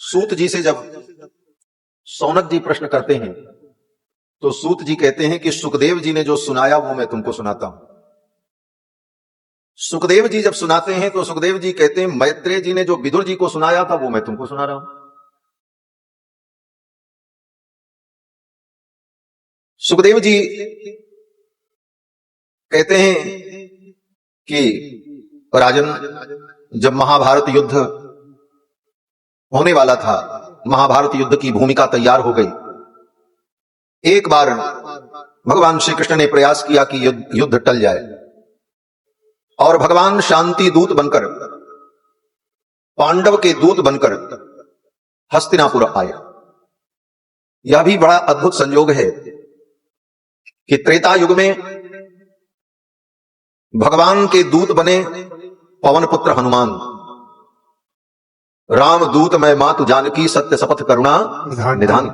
सूत जी से जब सौनक जी प्रश्न करते हैं तो सूत जी कहते हैं कि सुखदेव जी ने जो सुनाया वो मैं तुमको सुनाता हूं। सुखदेव जी जब सुनाते हैं तो सुखदेव जी कहते हैं मैत्रेय जी ने जो विदुर जी को सुनाया था वो मैं तुमको सुना रहा हूं। सुखदेव जी कहते हैं कि राजन, जब महाभारत युद्ध होने वाला था, महाभारत युद्ध की भूमिका तैयार हो गई, एक बार भगवान श्री कृष्ण ने प्रयास किया कि युद्ध टल जाए और भगवान शांति दूत बनकर, पांडव के दूत बनकर हस्तिनापुर आए। यह भी बड़ा अद्भुत संयोग है कि त्रेता युग में भगवान के दूत बने पवन पुत्र हनुमान। राम दूत मैं मातु जानकी, सत्य शपथ करुणा निधान।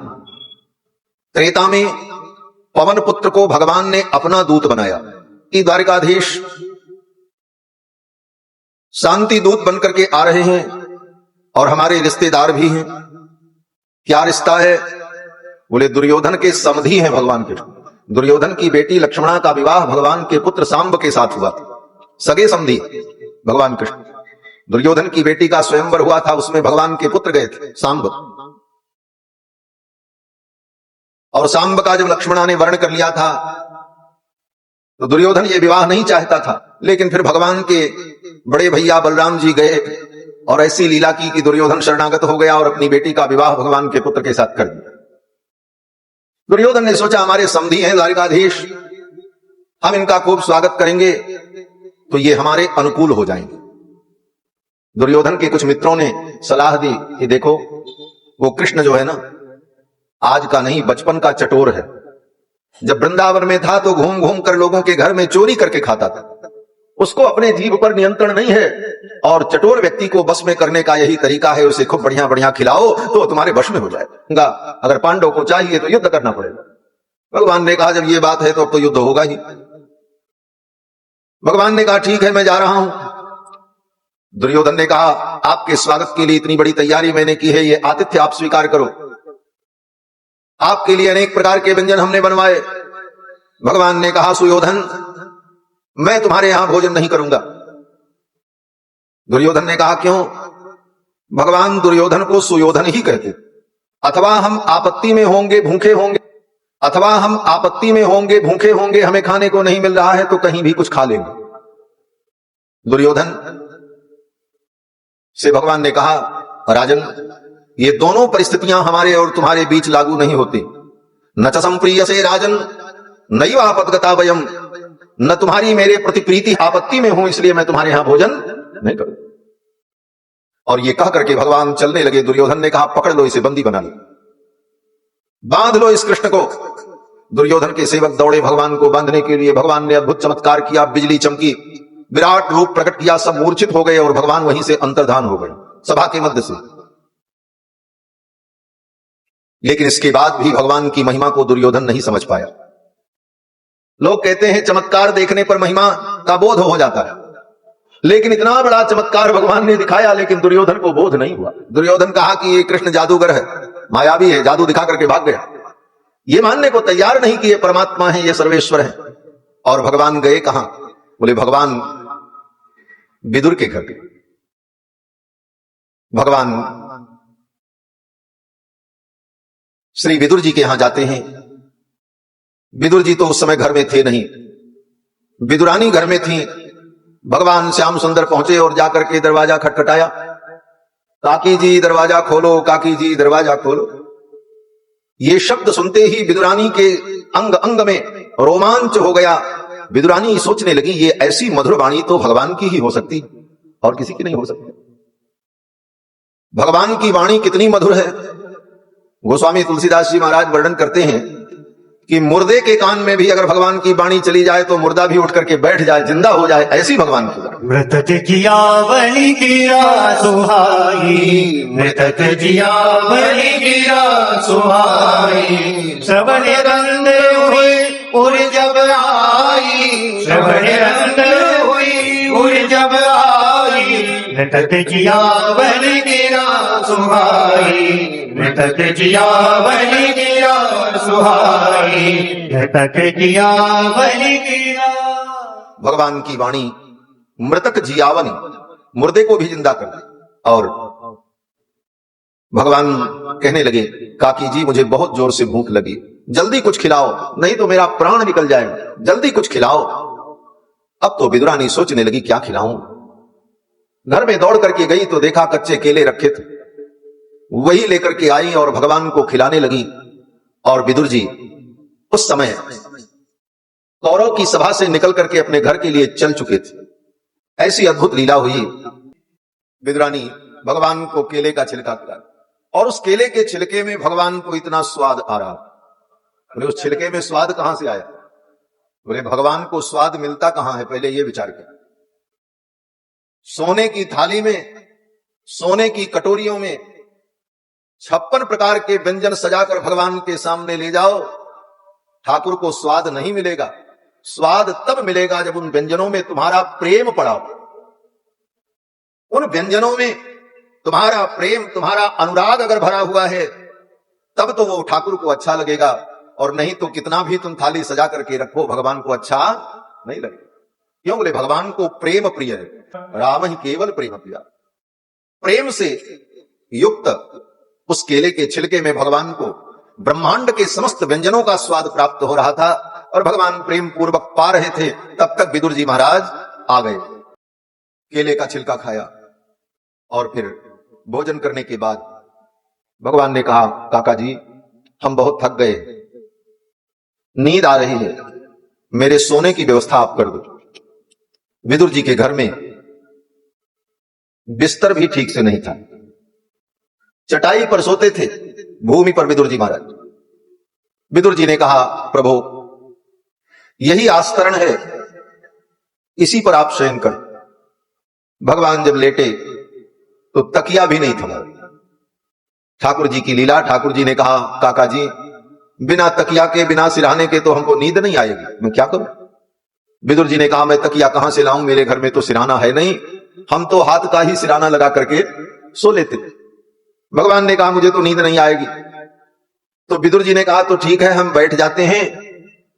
त्रेता में पवन पुत्र को भगवान ने अपना दूत बनाया कि द्वारिकाधीश शांति दूत बनकर के आ रहे हैं और हमारे रिश्तेदार भी हैं। क्या रिश्ता है? बोले दुर्योधन के समधी हैं भगवान के। दुर्योधन की बेटी लक्ष्मणा का विवाह भगवान के पुत्र सांब के साथ हुआ था, सगे समधी भगवान कृष्ण। दुर्योधन की बेटी का स्वयंवर हुआ था, उसमें भगवान के पुत्र गए थे सांब। और सांब का जब लक्ष्मणा ने वर्ण कर लिया था तो दुर्योधन ये विवाह नहीं चाहता था, लेकिन फिर भगवान के बड़े भैया बलराम जी गए और ऐसी लीला की कि दुर्योधन शरणागत हो गया और अपनी बेटी का विवाह भगवान के पुत्र के साथ कर दिया। दुर्योधन ने सोचा हमारे समधी हैं द्वारिकाधीश, हम इनका खूब स्वागत करेंगे तो ये हमारे अनुकूल हो जाएंगे। दुर्योधन के कुछ मित्रों ने सलाह दी कि देखो वो कृष्ण जो है ना, आज का नहीं बचपन का चटोर है। जब वृंदावन में था तो घूम घूम कर लोगों के घर में चोरी करके खाता था। उसको अपने जीभ पर नियंत्रण नहीं है और चटोर व्यक्ति को बस में करने का यही तरीका है, उसे खूब बढ़िया बढ़िया खिलाओ तो तुम्हारे वश में हो जाएगा। अगर पांडव को चाहिए तो युद्ध करना पड़ेगा। भगवान ने कहा जब ये बात है तो अब तो युद्ध होगा ही। भगवान ने कहा ठीक है मैं जा रहा हूं। दुर्योधन ने कहा आपके स्वागत के लिए इतनी बड़ी तैयारी मैंने की है, ये आतिथ्य आप स्वीकार करो। आपके लिए अनेक प्रकार के व्यंजन हमने बनवाए। भगवान ने कहा सुयोधन मैं तुम्हारे यहां भोजन नहीं करूंगा। दुर्योधन ने कहा क्यों? भगवान दुर्योधन को सुयोधन ही कहते। अथवा हम आपत्ति में होंगे भूखे होंगे, अथवा हम आपत्ति में होंगे भूखे होंगे, हमें खाने को नहीं मिल रहा है तो कहीं भी कुछ खा लेंगे। दुर्योधन से भगवान ने कहा राजन, ये दोनों परिस्थितियां हमारे और तुम्हारे बीच लागू नहीं होती। न च संप्रिय से राजन नैव आपद्गता वयम, न तुम्हारी मेरे प्रति प्रीति आपत्ति में हूं, इसलिए मैं तुम्हारे यहां भोजन नहीं करूं। और ये कह करके भगवान चलने लगे। दुर्योधन ने कहा पकड़ लो इसे, बंदी बना लो, बांध लो इस कृष्ण को। दुर्योधन के सेवक दौड़े भगवान को बांधने के लिए। भगवान ने अद्भुत चमत्कार किया, बिजली चमकी, विराट रूप प्रकट किया, सब मूर्छित हो गए और भगवान वहीं से अंतर्धान हो गए सभा के मध्य से। लेकिन इसके बाद भी भगवान की महिमा को दुर्योधन नहीं समझ पाया। लोग कहते हैं चमत्कार देखने पर महिमा का बोध हो जाता है, लेकिन इतना बड़ा चमत्कार भगवान ने दिखाया लेकिन दुर्योधन को बोध नहीं हुआ। दुर्योधन कहा कि ये कृष्ण जादूगर है, मायावी है, जादू दिखा करके भाग गया। ये मानने को तैयार नहीं कि ये परमात्मा है, ये सर्वेश्वर है। और भगवान गए कहां? बोले भगवान विदुर के घर गए। भगवान श्री विदुर जी के यहां जाते हैं। विदुर जी तो उस समय घर में थे नहीं, विदुरानी घर में थी। भगवान श्याम सुंदर पहुंचे और जाकर के दरवाजा खटखटाया। काकी जी दरवाजा खोलो, काकी जी दरवाजा खोलो। ये शब्द सुनते ही विदुरानी के अंग अंग में रोमांच हो गया। विदुरानी सोचने लगी ये ऐसी मधुर वाणी तो भगवान की ही हो सकती और किसी की नहीं हो सकती। भगवान की वाणी कितनी मधुर है। गोस्वामी तुलसीदास जी महाराज वर्णन करते हैं कि मुर्दे के कान में भी अगर भगवान की वाणी चली जाए तो मुर्दा भी उठ करके बैठ जाए, जिंदा हो जाए, ऐसी भगवान की वाणी। मृतक जिया बलि गिरा सुहाई, मृतक जिया बलि गिरा सुहाई। श्रवण रंग हुई उर जब आई, श्रवण रंग हुई उर जब आई। मृतक जिया बलि गिरा सुहाई, मृतक जिया बलि गिरा सुहाई, मृतक जिया बलि गिरा। भगवान की वाणी मृतक जियावनी, मुर्दे को भी जिंदा कर दे। और भगवान कहने लगे, काकी जी मुझे बहुत जोर से भूख लगी, जल्दी कुछ खिलाओ, नहीं तो मेरा प्राण निकल जाएगा, जल्दी कुछ खिलाओ। अब तो विदुरानी सोचने लगी क्या खिलाऊं। घर में दौड़ करके गई तो देखा कच्चे केले रखे थे, वही लेकर के आई और भगवान को खिलाने लगी। और विदुर जी उस समय कौरव की सभा से निकल करके अपने घर के लिए चल चुके थे। ऐसी अद्भुत लीला हुई। विदुरानी भगवान को केले का छिलका खिला, और उस केले के छिलके में भगवान को इतना स्वाद आ रहा। बोले उस छिलके में स्वाद कहां से आया? बोले भगवान को स्वाद मिलता कहां है, पहले यह विचार कर। सोने की थाली में, सोने की कटोरियों में 56 प्रकार के व्यंजन सजाकर भगवान के सामने ले जाओ, ठाकुर को स्वाद नहीं मिलेगा। स्वाद तब मिलेगा जब उन व्यंजनों में तुम्हारा प्रेम पड़ा हो, उन व्यंजनों में तुम्हारा प्रेम, तुम्हारा अनुराग अगर भरा हुआ है, तब तो वो ठाकुर को अच्छा लगेगा। और नहीं तो कितना भी तुम थाली सजा करके रखो, भगवान को अच्छा नहीं लगेगा। क्यों? बोले भगवान को प्रेम प्रिय है, राम ही केवल प्रेम प्रिया। प्रेम से युक्त उस केले के छिलके में भगवान को ब्रह्मांड के समस्त व्यंजनों का स्वाद प्राप्त हो रहा था, और भगवान प्रेम पूर्वक पा रहे थे। तब तक विदुर जी महाराज आ गए, केले का छिलका खाया, और फिर भोजन करने के बाद भगवान ने कहा, काका जी हम बहुत थक गए, नींद आ रही है, मेरे सोने की व्यवस्था आप कर दो। विदुर जी के घर में बिस्तर भी ठीक से नहीं था, चटाई पर सोते थे, भूमि पर विदुर जी महाराज। विदुर जी ने कहा, प्रभु यही आस्तरण है, इसी पर आप शयन करें। भगवान जब लेटे तो तकिया भी नहीं था। ठाकुर जी की लीला। ठाकुर जी ने कहा, काका जी बिना तकिया के, बिना सिरहाने के तो हमको नींद नहीं आएगी, मैं क्या करूं? विदुर जी ने कहा, मैं तकिया कहां से लाऊं, मेरे घर में तो सिरहाना है नहीं, हम तो हाथ का ही सिरहाना लगा करके सो लेते थे। भगवान ने कहा, मुझे तो नींद नहीं आएगी। तो विदुर जी ने कहा, तो ठीक है, हम बैठ जाते हैं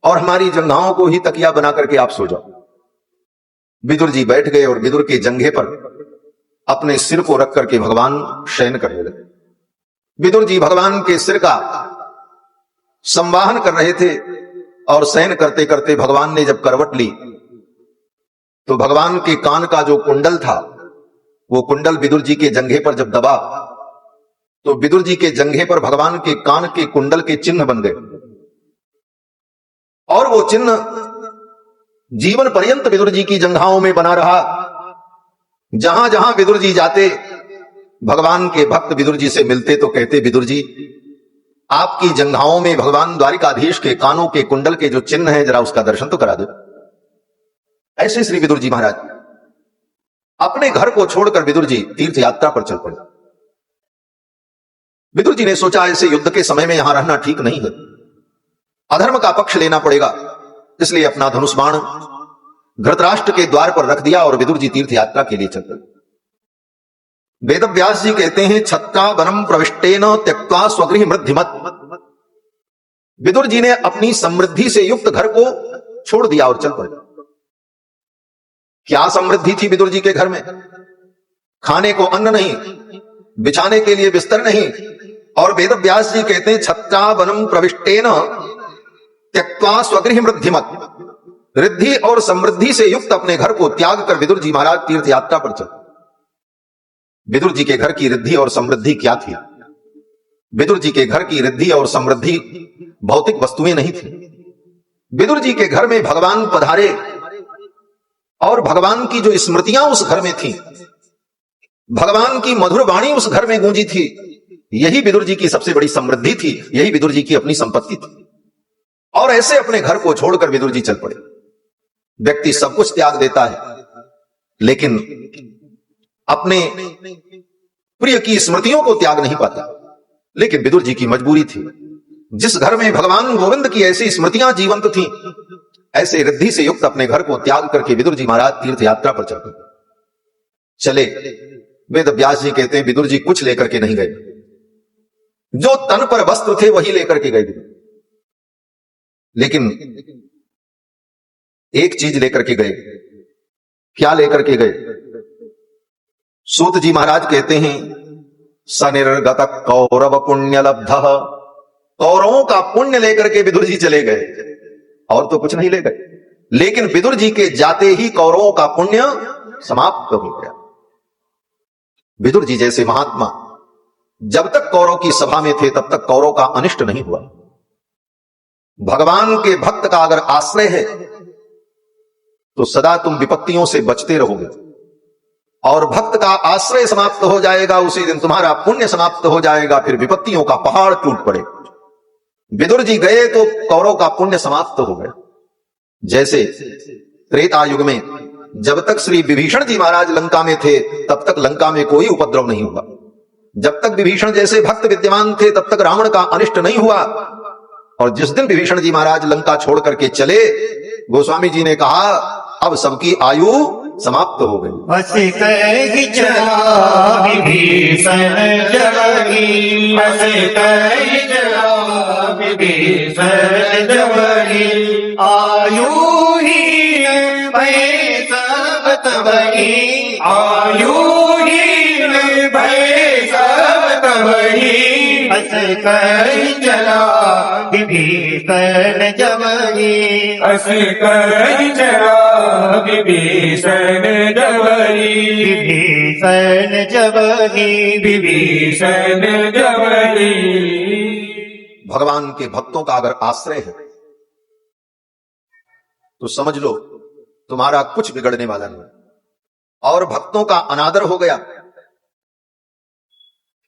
और हमारी जंघाओं को ही तकिया बना करके आप सो जाओ। विदुर जी बैठ गए और विदुर के जंघे पर अपने सिर को रख करके भगवान शयन करने लगे। विदुर जी भगवान के सिर का संवाहन कर रहे थे, और शयन करते करते भगवान ने जब करवट ली तो भगवान के कान का जो कुंडल था, वो कुंडल विदुर जी के जंघे पर जब दबा तो विदुर जी के जंघे पर भगवान के कान के कुंडल के चिन्ह बन गए, और वो चिन्ह जीवन पर्यंत विदुर जी की जंघाओं में बना रहा। जहां जहां विदुर जी जाते, भगवान के भक्त विदुर जी से मिलते तो कहते, विदुर जी आपकी जंघाओं में भगवान द्वारिकाधीश के कानों के कुंडल के जो चिन्ह है, जरा उसका दर्शन तो करा दो। ऐसे श्री विदुर जी महाराज अपने घर को छोड़कर विदुर जी तीर्थ यात्रा पर चल पड़े। विदुर जी ने सोचा, ऐसे युद्ध के समय में यहां रहना ठीक नहीं है, अधर्म का पक्ष लेना पड़ेगा। इसलिए अपना धनुष बाण धृतराष्ट्र के द्वार पर रख दिया और विदुर जी तीर्थ यात्रा के लिए चल पड़े। वेदव्यास जी कहते हैं, छत्रा वनम प्रविष्टेन त्यक्त्वा स्वगृह मृद्धिमत। विदुर जी ने अपनी समृद्धि से युक्त घर को छोड़ दिया और चल पड़े। क्या समृद्धि थी विदुर जी के घर में? खाने को अन्न नहीं, बिछाने के लिए बिस्तर नहीं। और वेदव्यास जी कहते हैं, छत्रा वनम प्रविष्टेन त्यक्त्वा स्वगृह मृद्धिमत। रिद्धि और समृद्धि से युक्त अपने घर को त्याग कर विदुर जी महाराज तीर्थ यात्रा पर चले। विदुर जी के घर की रिद्धि और समृद्धि क्या थी? विदुर जी के घर की रिद्धि और समृद्धि भौतिक वस्तुएं नहीं थी। विदुर जी के घर में भगवान पधारे और भगवान की जो स्मृतियां उस घर में थी, भगवान की मधुर वाणी उस घर में गूंजी थी, यही विदुर जी की सबसे बड़ी समृद्धि थी, यही विदुर जी की अपनी संपत्ति थी। और ऐसे अपने घर को छोड़कर विदुर जी चल पड़े। व्यक्ति सब कुछ त्याग देता है, लेकिन अपने प्रिय की स्मृतियों को त्याग नहीं पाता। लेकिन विदुर जी की मजबूरी थी। जिस घर में भगवान गोविंद की ऐसी स्मृतियां जीवंत थी, ऐसे रिद्धि से युक्त अपने घर को त्याग करके विदुर जी महाराज तीर्थ यात्रा पर चले। वेद व्यास जी कहते हैं विदुर जी कुछ लेकर के नहीं गए, जो तन पर वस्त्र थे वही लेकर के गए, लेकिन एक चीज लेकर के गए। क्या लेकर के गए? सूत जी महाराज कहते हैं सनिर्गत कौरव पुण्य लब्ध, कौरवों का पुण्य लेकर के विदुर जी चले गए, और तो कुछ नहीं ले गए। लेकिन विदुर जी के जाते ही कौरवों का पुण्य समाप्त हो गया। विदुर जी जैसे महात्मा जब तक कौरव की सभा में थे तब तक कौरव का अनिष्ट नहीं हुआ। भगवान के भक्त का अगर आश्रय है तो सदा तुम विपत्तियों से बचते रहोगे, और भक्त का आश्रय समाप्त हो जाएगा उसी दिन तुम्हारा पुण्य समाप्त हो जाएगा, फिर विपत्तियों का पहाड़ टूट पड़े। विदुर जी गए तो कौरव का पुण्य समाप्त हो गया। जैसे त्रेता युग में जब तक श्री विभीषण जी महाराज लंका में थे तब तक लंका में कोई उपद्रव नहीं हुआ, जब तक विभीषण जैसे भक्त विद्यमान थे तब तक रावण का अनिष्ट नहीं हुआ। और जिस दिन विभीषण जी महाराज लंका छोड़ करके चले, गोस्वामी जी ने कहा अब सबकी आयु समाप्त हो गई। बस कह चला विभीषण जबरी, बस कह चला विभीषण जबरी, आयु ही भय सब तबरी, आयु ही भय सब तबरी, बस कह चला विभीषण जबरी, बस कह चला विभीषण जबरी, विभीषण जबरी, विभीषण जबरी। भगवान के भक्तों का अगर आश्रय है तो समझ लो तुम्हारा कुछ बिगड़ने वाला नहीं, और भक्तों का अनादर हो गया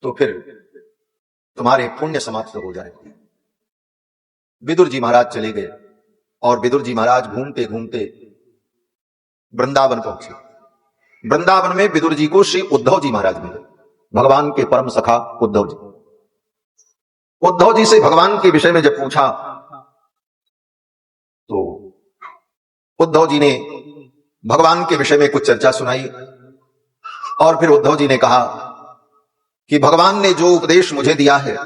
तो फिर तुम्हारे पुण्य समाप्त हो जाएंगे। विदुर जी महाराज चले गए और विदुर जी महाराज घूमते घूमते वृंदावन पहुंचे। वृंदावन में विदुर जी को श्री उद्धव जी महाराज मिले, भगवान के परम सखा उद्धव जी। उद्धव जी से भगवान के विषय में जब पूछा तो उद्धव जी ने भगवान के विषय में कुछ चर्चा सुनाई, और फिर उद्धव जी ने कहा कि भगवान ने जो उपदेश मुझे दिया है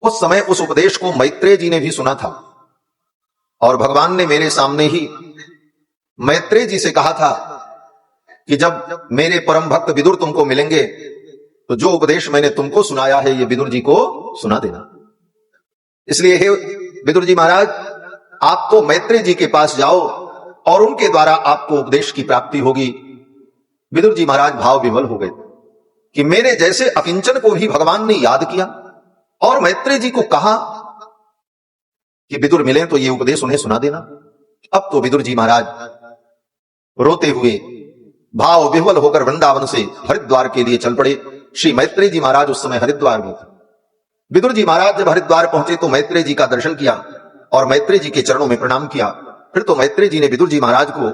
उस समय उस उपदेश को मैत्रेय जी ने भी सुना था, और भगवान ने मेरे सामने ही मैत्रेय जी से कहा था कि जब मेरे परम भक्त विदुर तुमको मिलेंगे तो जो उपदेश मैंने तुमको सुनाया है ये विदुर जी को सुना देना। इसलिए हे विदुर जी महाराज, आप तो मैत्रेय जी के पास जाओ और उनके द्वारा आपको उपदेश की प्राप्ति होगी। विदुर जी महाराज भाव विवल हो गए कि मेरे जैसे अकिंचन को भी भगवान ने याद किया, और मैत्रेय जी को कहा कि विदुर मिले तो ये उपदेश उन्हें सुना देना। अब तो विदुर जी महाराज रोते हुए भाव विह्वल होकर वृंदावन से हरिद्वार के लिए चल पड़े। श्री मैत्रेय जी महाराज उस समय हरिद्वार में थे। विदुर जी महाराज जब हरिद्वार पहुंचे तो मैत्रेय जी का दर्शन किया और मैत्रेय जी के चरणों में प्रणाम किया। फिर तो मैत्रेय जी ने विदुर जी महाराज को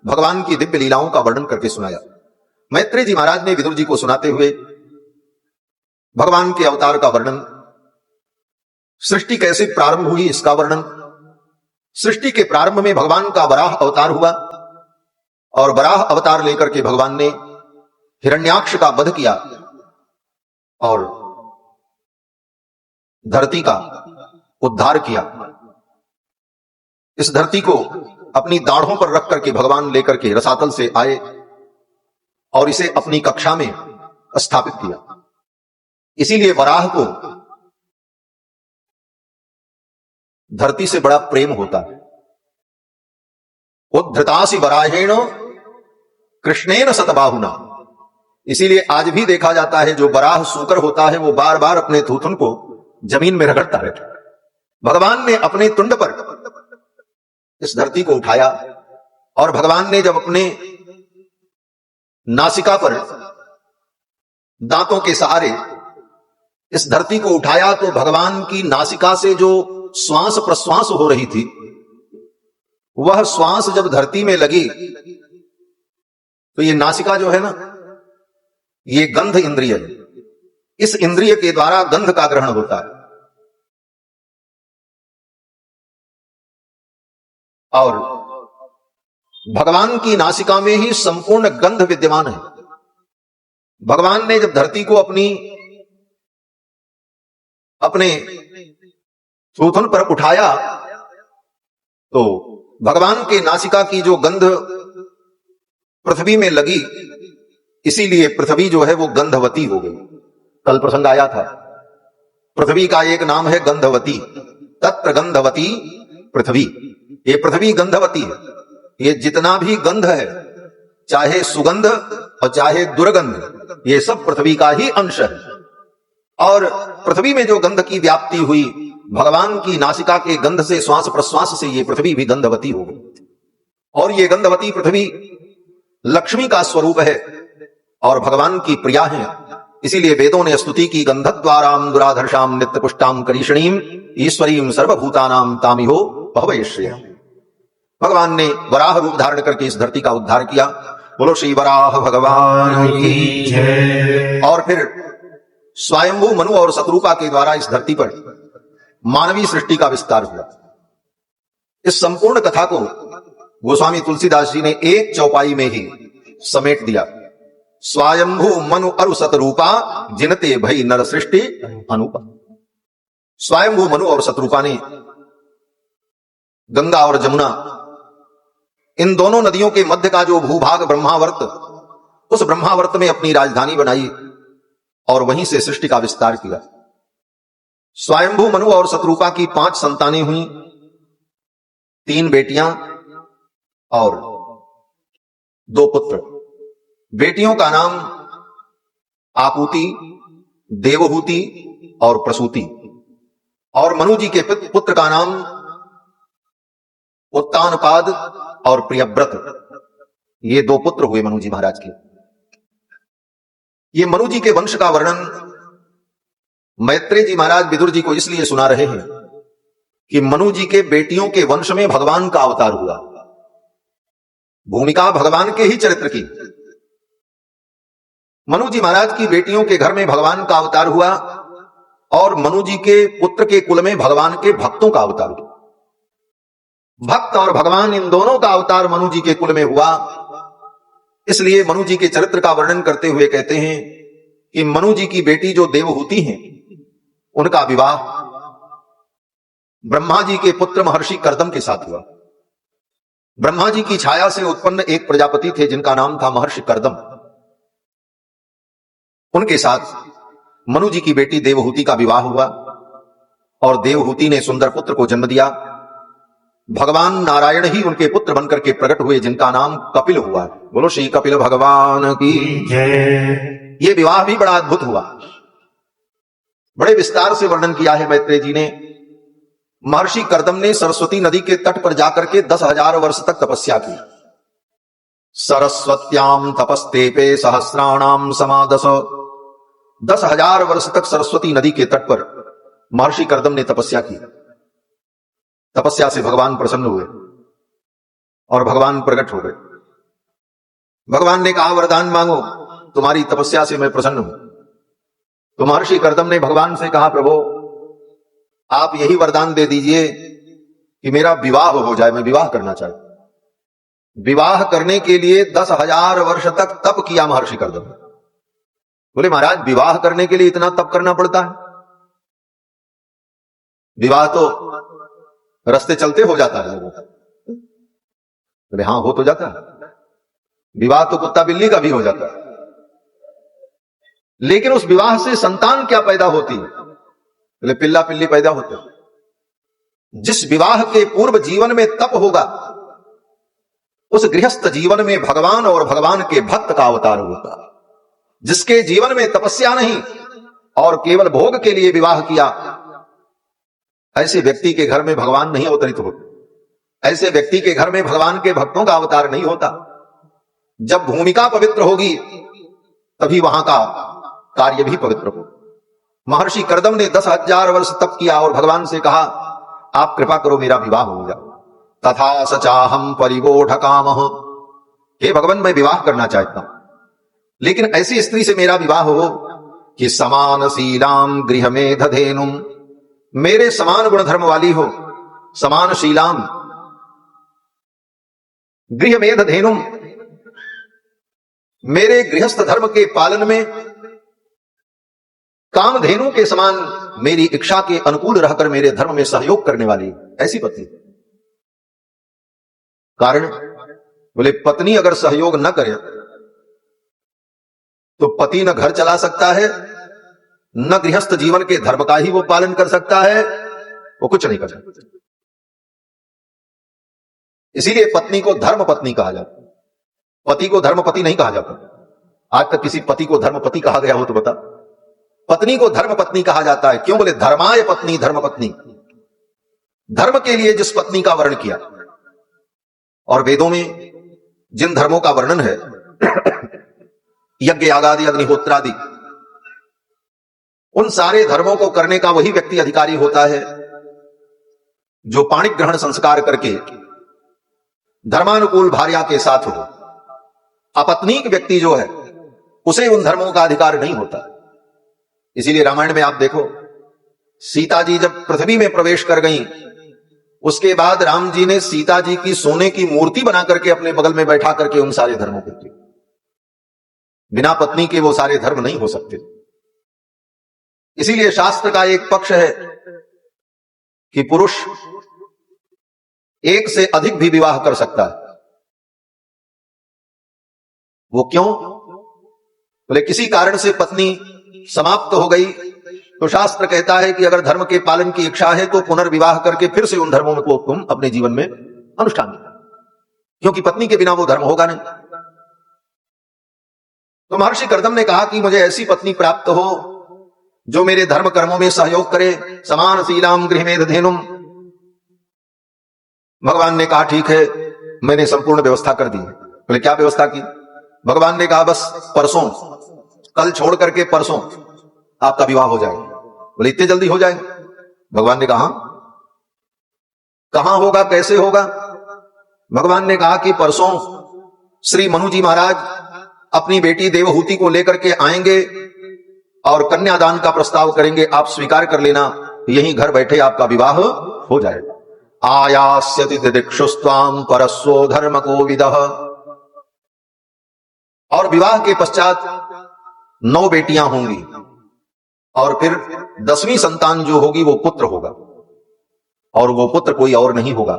भगवान की दिव्य लीलाओं का वर्णन करके सुनाया। मैत्रेय जी महाराज ने विदुर जी को सुनाते हुए भगवान के अवतार का वर्णन, सृष्टि कैसे प्रारंभ हुई इसका वर्णन, सृष्टि के प्रारंभ में भगवान का वराह अवतार हुआ और वराह अवतार लेकर के भगवान ने हिरण्याक्ष का वध किया और धरती का उद्धार किया। इस धरती को अपनी दाढ़ों पर रख करके भगवान लेकर के रसातल से आए और इसे अपनी कक्षा में स्थापित किया। इसीलिए वराह को धरती से बड़ा प्रेम होता है। उद्धृतासि वराहेण कृष्णेन सतबाहुना। इसीलिए आज भी देखा जाता है जो वराह सूकर होता है वो बार बार अपने थूथन को जमीन में रगड़ता रहता है। भगवान ने अपने तुंड पर इस धरती को उठाया और भगवान ने जब अपने नासिका पर दांतों के सहारे इस धरती को उठाया तो भगवान की नासिका से जो श्वास प्रश्वास हो रही थी वह श्वास जब धरती में लगी तो ये नासिका जो है ना, ये गंध इंद्रिय है। इस इंद्रिय के द्वारा गंध का ग्रहण होता है और भगवान की नासिका में ही संपूर्ण गंध विद्यमान है। भगवान ने जब धरती को अपने सूथन पर उठाया तो भगवान के नासिका की जो गंध पृथ्वी में लगी, इसीलिए पृथ्वी जो है वो गंधवती हो गई। कल प्रसंग आया था, पृथ्वी का एक नाम है गंधवती, तत्र गंधवती पृथ्वी। ये पृथ्वी गंधवती है। ये जितना भी गंध है, चाहे सुगंध और चाहे दुर्गंध, ये सब पृथ्वी का ही अंश है। और पृथ्वी में जो गंध की व्याप्ति हुई, भगवान की नासिका के गंध से, श्वास प्रश्वास से ये पृथ्वी भी गंधवती हो गई। और ये गंधवती पृथ्वी लक्ष्मी का स्वरूप है और भगवान की प्रिया है। इसीलिए वेदों ने स्तुति की, गंधद्वाराम दुराधर्षाम नित्य पुष्टाम करीषणीम ईश्वरीम सर्वभूतानाम तामिहो भवयश्रेय। भगवान ने वराह रूप धारण करके इस धरती का उद्धार किया। बोलो श्री वराह भगवान की जय। और फिर स्वयंभू मनु और शत्रुपा के द्वारा इस धरती पर मानवीय सृष्टि का विस्तार हुआ। इस संपूर्ण कथा को गोस्वामी तुलसीदास जी ने एक चौपाई में ही समेट दिया। स्वयंभू मनु अरु शतरूपा जिनते भई नर सृष्टि अनुपा। स्वयंभू मनु और शतरूपा ने गंगा और जमुना, इन दोनों नदियों के मध्य का जो भूभाग ब्रह्मावर्त, उस ब्रह्मावर्त में अपनी राजधानी बनाई और वहीं से सृष्टि का विस्तार किया। स्वयंभू मनु और शतरूपा की 5 संतानें हुई, 3 बेटियां और 2 पुत्र। बेटियों का नाम आकुति, देवहूति और प्रसूति, और मनु जी के पुत्र का नाम उत्तानपाद और प्रियव्रत। ये 2 पुत्र हुए मनु जी महाराज के। ये मनु जी के वंश का वर्णन मैत्रेय जी महाराज विदुर जी को इसलिए सुना रहे हैं कि मनु जी के बेटियों के वंश में भगवान का अवतार हुआ। भूमिका भगवान के ही चरित्र की। मनु जी महाराज की बेटियों के घर में भगवान का अवतार हुआ और मनु जी के पुत्र के कुल में भगवान के भक्तों का अवतार हुआ। भक्त और भगवान, इन दोनों का अवतार मनु जी के कुल में हुआ। इसलिए मनु जी के चरित्र का वर्णन करते हुए कहते हैं कि मनु जी की बेटी जो देवहूति हैं, उनका विवाह ब्रह्मा जी के पुत्र महर्षि कर्दम के साथ हुआ। ब्रह्मा जी की छाया से उत्पन्न एक प्रजापति थे जिनका नाम था महर्षि कर्दम। उनके साथ मनु जी की बेटी देवहूति का विवाह हुआ और देवहूति ने सुंदर पुत्र को जन्म दिया। भगवान नारायण ही उनके पुत्र बनकर के प्रकट हुए, जिनका नाम कपिल हुआ। बोलो श्री कपिल भगवान की जय। ये विवाह भी बड़ा अद्भुत हुआ। बड़े विस्तार से वर्णन किया है मैत्रेय जी ने। महर्षि कर्दम ने सरस्वती नदी के तट पर जाकर के 10,000 वर्ष तक तपस्या की। सरस्वत्याम तपस्तेपे सहस्राणाम समादस। 10,000 वर्ष तक सरस्वती नदी के तट पर महर्षि कर्दम ने तपस्या की। तपस्या से भगवान प्रसन्न हुए और भगवान प्रकट हो गए। भगवान ने कहा, वरदान मांगो, तुम्हारी तपस्या से मैं प्रसन्न हूं। तो महर्षि कर्दम ने भगवान से कहा, प्रभु आप यही वरदान दे दीजिए कि मेरा विवाह हो जाए, मैं विवाह करना चाहता। विवाह करने के लिए 10,000 वर्ष तक तप किया महर्षि कर्दम। बोले महाराज, विवाह करने के लिए इतना तप करना पड़ता है? विवाह तो रास्ते चलते हो जाता है लोगों का। बोले हाँ, हो तो जाता है। विवाह तो कुत्ता बिल्ली का भी हो जाता है, लेकिन उस विवाह से संतान क्या पैदा होती है? बोले पिल्ला पिल्ली पैदा होते हैं। जिस विवाह के पूर्व जीवन में तप होगा, उस गृहस्थ जीवन में भगवान और भगवान के भक्त का अवतार होता। जिसके जीवन में तपस्या नहीं और केवल भोग के लिए विवाह किया, ऐसे व्यक्ति के घर में भगवान नहीं अवतरित होते। ऐसे व्यक्ति के घर में भगवान के भक्तों का अवतार नहीं होता। जब भूमिका पवित्र होगी तभी वहां का कार्य भी पवित्र हो। महर्षि कर्दम ने 10,000 वर्ष तप किया और भगवान से कहा, आप कृपा करो मेरा विवाह हो जाए। तथा सचाहम परिवोढ़ कामः। हे भगवान, मैं विवाह करना चाहता हूं, लेकिन ऐसी स्त्री से मेरा विवाह हो कि समान शीलाम गृह में दधेनुम, मेरे समान गुण धर्म वाली हो। समान शीलाम गृह में दधेनुम, मेरे गृहस्थ धर्म के पालन में कामधेनु के समान मेरी इच्छा के अनुकूल रहकर मेरे धर्म में सहयोग करने वाली ऐसी पत्नी। कारण बोले पत्नी अगर सहयोग न करे तो पति न घर चला सकता है, न गृहस्थ जीवन के धर्म का ही वो पालन कर सकता है, वो कुछ नहीं कर सकता। इसीलिए पत्नी को धर्म पत्नी कहा जाता, पति को धर्मपति नहीं कहा जाता। आज तक किसी पति को धर्मपति कहा गया हो तो बता। पत्नी को धर्म पत्नी कहा जाता है। क्यों? बोले धर्माय पत्नी धर्म पत्नी, धर्म के लिए जिस पत्नी का वर्ण किया। और वेदों में जिन धर्मों का वर्णन है, यज्ञ यागादि अग्निहोत्रादि, उन सारे धर्मों को करने का वही व्यक्ति अधिकारी होता है जो पाणिक ग्रहण संस्कार करके धर्मानुकूल भार्या के साथ हो। अपत्नीक व्यक्ति जो है उसे उन धर्मों का अधिकार नहीं होता। इसीलिए रामायण में आप देखो, सीता जी जब पृथ्वी में प्रवेश कर गईं, उसके बाद राम जी ने सीता जी की सोने की मूर्ति बना करके अपने बगल में बैठा करके उन सारे धर्मों को किए। बिना पत्नी के वो सारे धर्म नहीं हो सकते। इसीलिए शास्त्र का एक पक्ष है कि पुरुष एक से अधिक भी विवाह कर सकता है। वो क्यों? बोले किसी कारण से पत्नी समाप्त हो गई तो शास्त्र कहता है कि अगर धर्म के पालन की इच्छा है तो पुनर्विवाह करके फिर से उन धर्मों को तुम अपने जीवन में अनुष्ठान करो, क्योंकि पत्नी के बिना वो धर्म होगा नहीं। तो महर्षि कर्दम ने कहा कि मुझे ऐसी पत्नी प्राप्त हो जो मेरे धर्म कर्मों में सहयोग करे। समान शीलाम गृहमेधेनुम। भगवान ने कहा ठीक है, मैंने संपूर्ण व्यवस्था कर दी। बोले क्या व्यवस्था की? भगवान ने कहा बस परसों, कल छोड़ करके परसों आपका विवाह हो जाएगा। बोले इतने जल्दी हो जाएगा? भगवान ने कहा कहां होगा, कैसे होगा? भगवान ने कहा कि परसों श्री मनु जी महाराज अपनी बेटी देवहूति को लेकर के आएंगे और कन्यादान का प्रस्ताव करेंगे, आप स्वीकार कर लेना, यहीं घर बैठे आपका विवाह हो जाएगा। आयास्यति दिदिक्षुस्त्वां परस्वो धर्म को विदः। और विवाह के पश्चात 9 बेटियां होंगी और फिर 10वीं संतान जो होगी वो पुत्र होगा, और वो पुत्र कोई और नहीं होगा।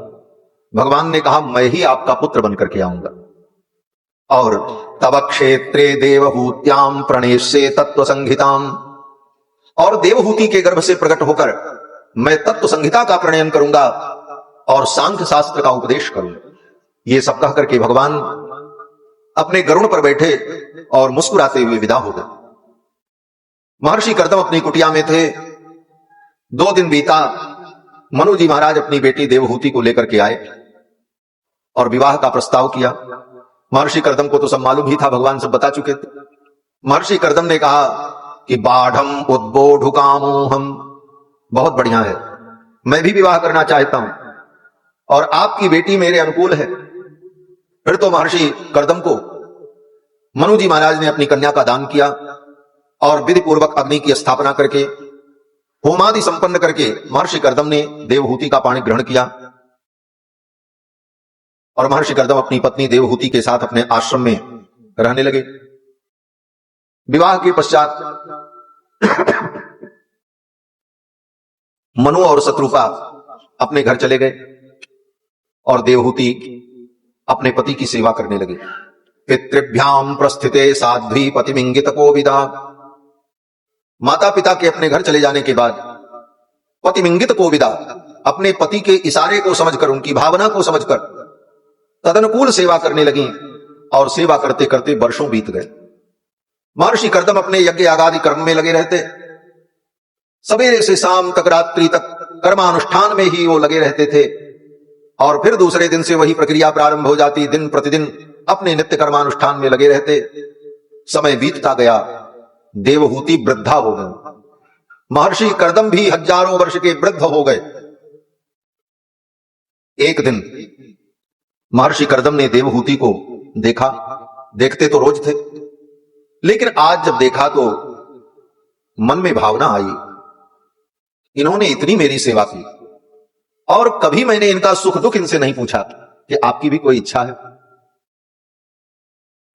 भगवान ने कहा मैं ही आपका पुत्र बनकर के आऊंगा और तब क्षेत्रे देवहूत्याम प्रणेष्ये तत्व संहिताम। और देवहूति के गर्भ से प्रकट होकर मैं तत्व संहिता का प्रणयन करूंगा और सांख्य शास्त्र का उपदेश करूंगा। ये सब कह करके भगवान अपने गरुड़ पर बैठे और मुस्कुराते हुए विदा हो गए। महर्षि कर्दम अपनी कुटिया में थे। 2 दिन बीता, मनु जी महाराज अपनी बेटी देवहूति को लेकर के आए और विवाह का प्रस्ताव किया। महर्षि कर्दम को तो सब मालूम ही था, भगवान सब बता चुके थे। महर्षि कर्दम ने कहा कि बाढ़म उद्बोधुकामोहम, बहुत बढ़िया है, मैं भी विवाह करना चाहता हूं और आपकी बेटी मेरे अनुकूल है। फिर तो महर्षि कर्दम को मनु जी महाराज ने अपनी कन्या का दान किया और विधि पूर्वक अग्नि की स्थापना करके होमादि संपन्न करके महर्षि कर्दम ने देवहूति का पाणी ग्रहण किया और महर्षि कर्दम अपनी पत्नी देवहूति के साथ अपने आश्रम में रहने लगे। विवाह के पश्चात मनु और शत्रुपा अपने घर चले गए और देवहूति अपने पति की सेवा करने लगे। पितृभ्याम प्रस्थिते साध्वी पतिमिंगित कोविदा। माता पिता के अपने घर चले जाने के बाद पतिमिंगित कोविदा, अपने पति के इशारे को समझकर, उनकी भावना को समझकर तदनुकूल सेवा करने लगी और सेवा करते करते वर्षों बीत गए। महर्षि कर्दम अपने यज्ञ यागादि कर्म में लगे रहते। सवेरे से शाम तक, रात्रि तक कर्मानुष्ठान में ही वो लगे रहते थे और फिर दूसरे दिन से वही प्रक्रिया प्रारंभ हो जाती। दिन प्रतिदिन अपने नित्य कर्मानुष्ठान में लगे रहते। समय बीतता गया, देवहूति वृद्धा हो गई। महर्षि कर्दम भी हजारों वर्ष के वृद्ध हो गए। एक दिन महर्षि कर्दम ने देवहूति को देखा। देखते तो रोज थे, लेकिन आज जब देखा तो मन में भावना आई, इन्होंने इतनी मेरी सेवा की और कभी मैंने इनका सुख दुख इनसे नहीं पूछा कि आपकी भी कोई इच्छा है।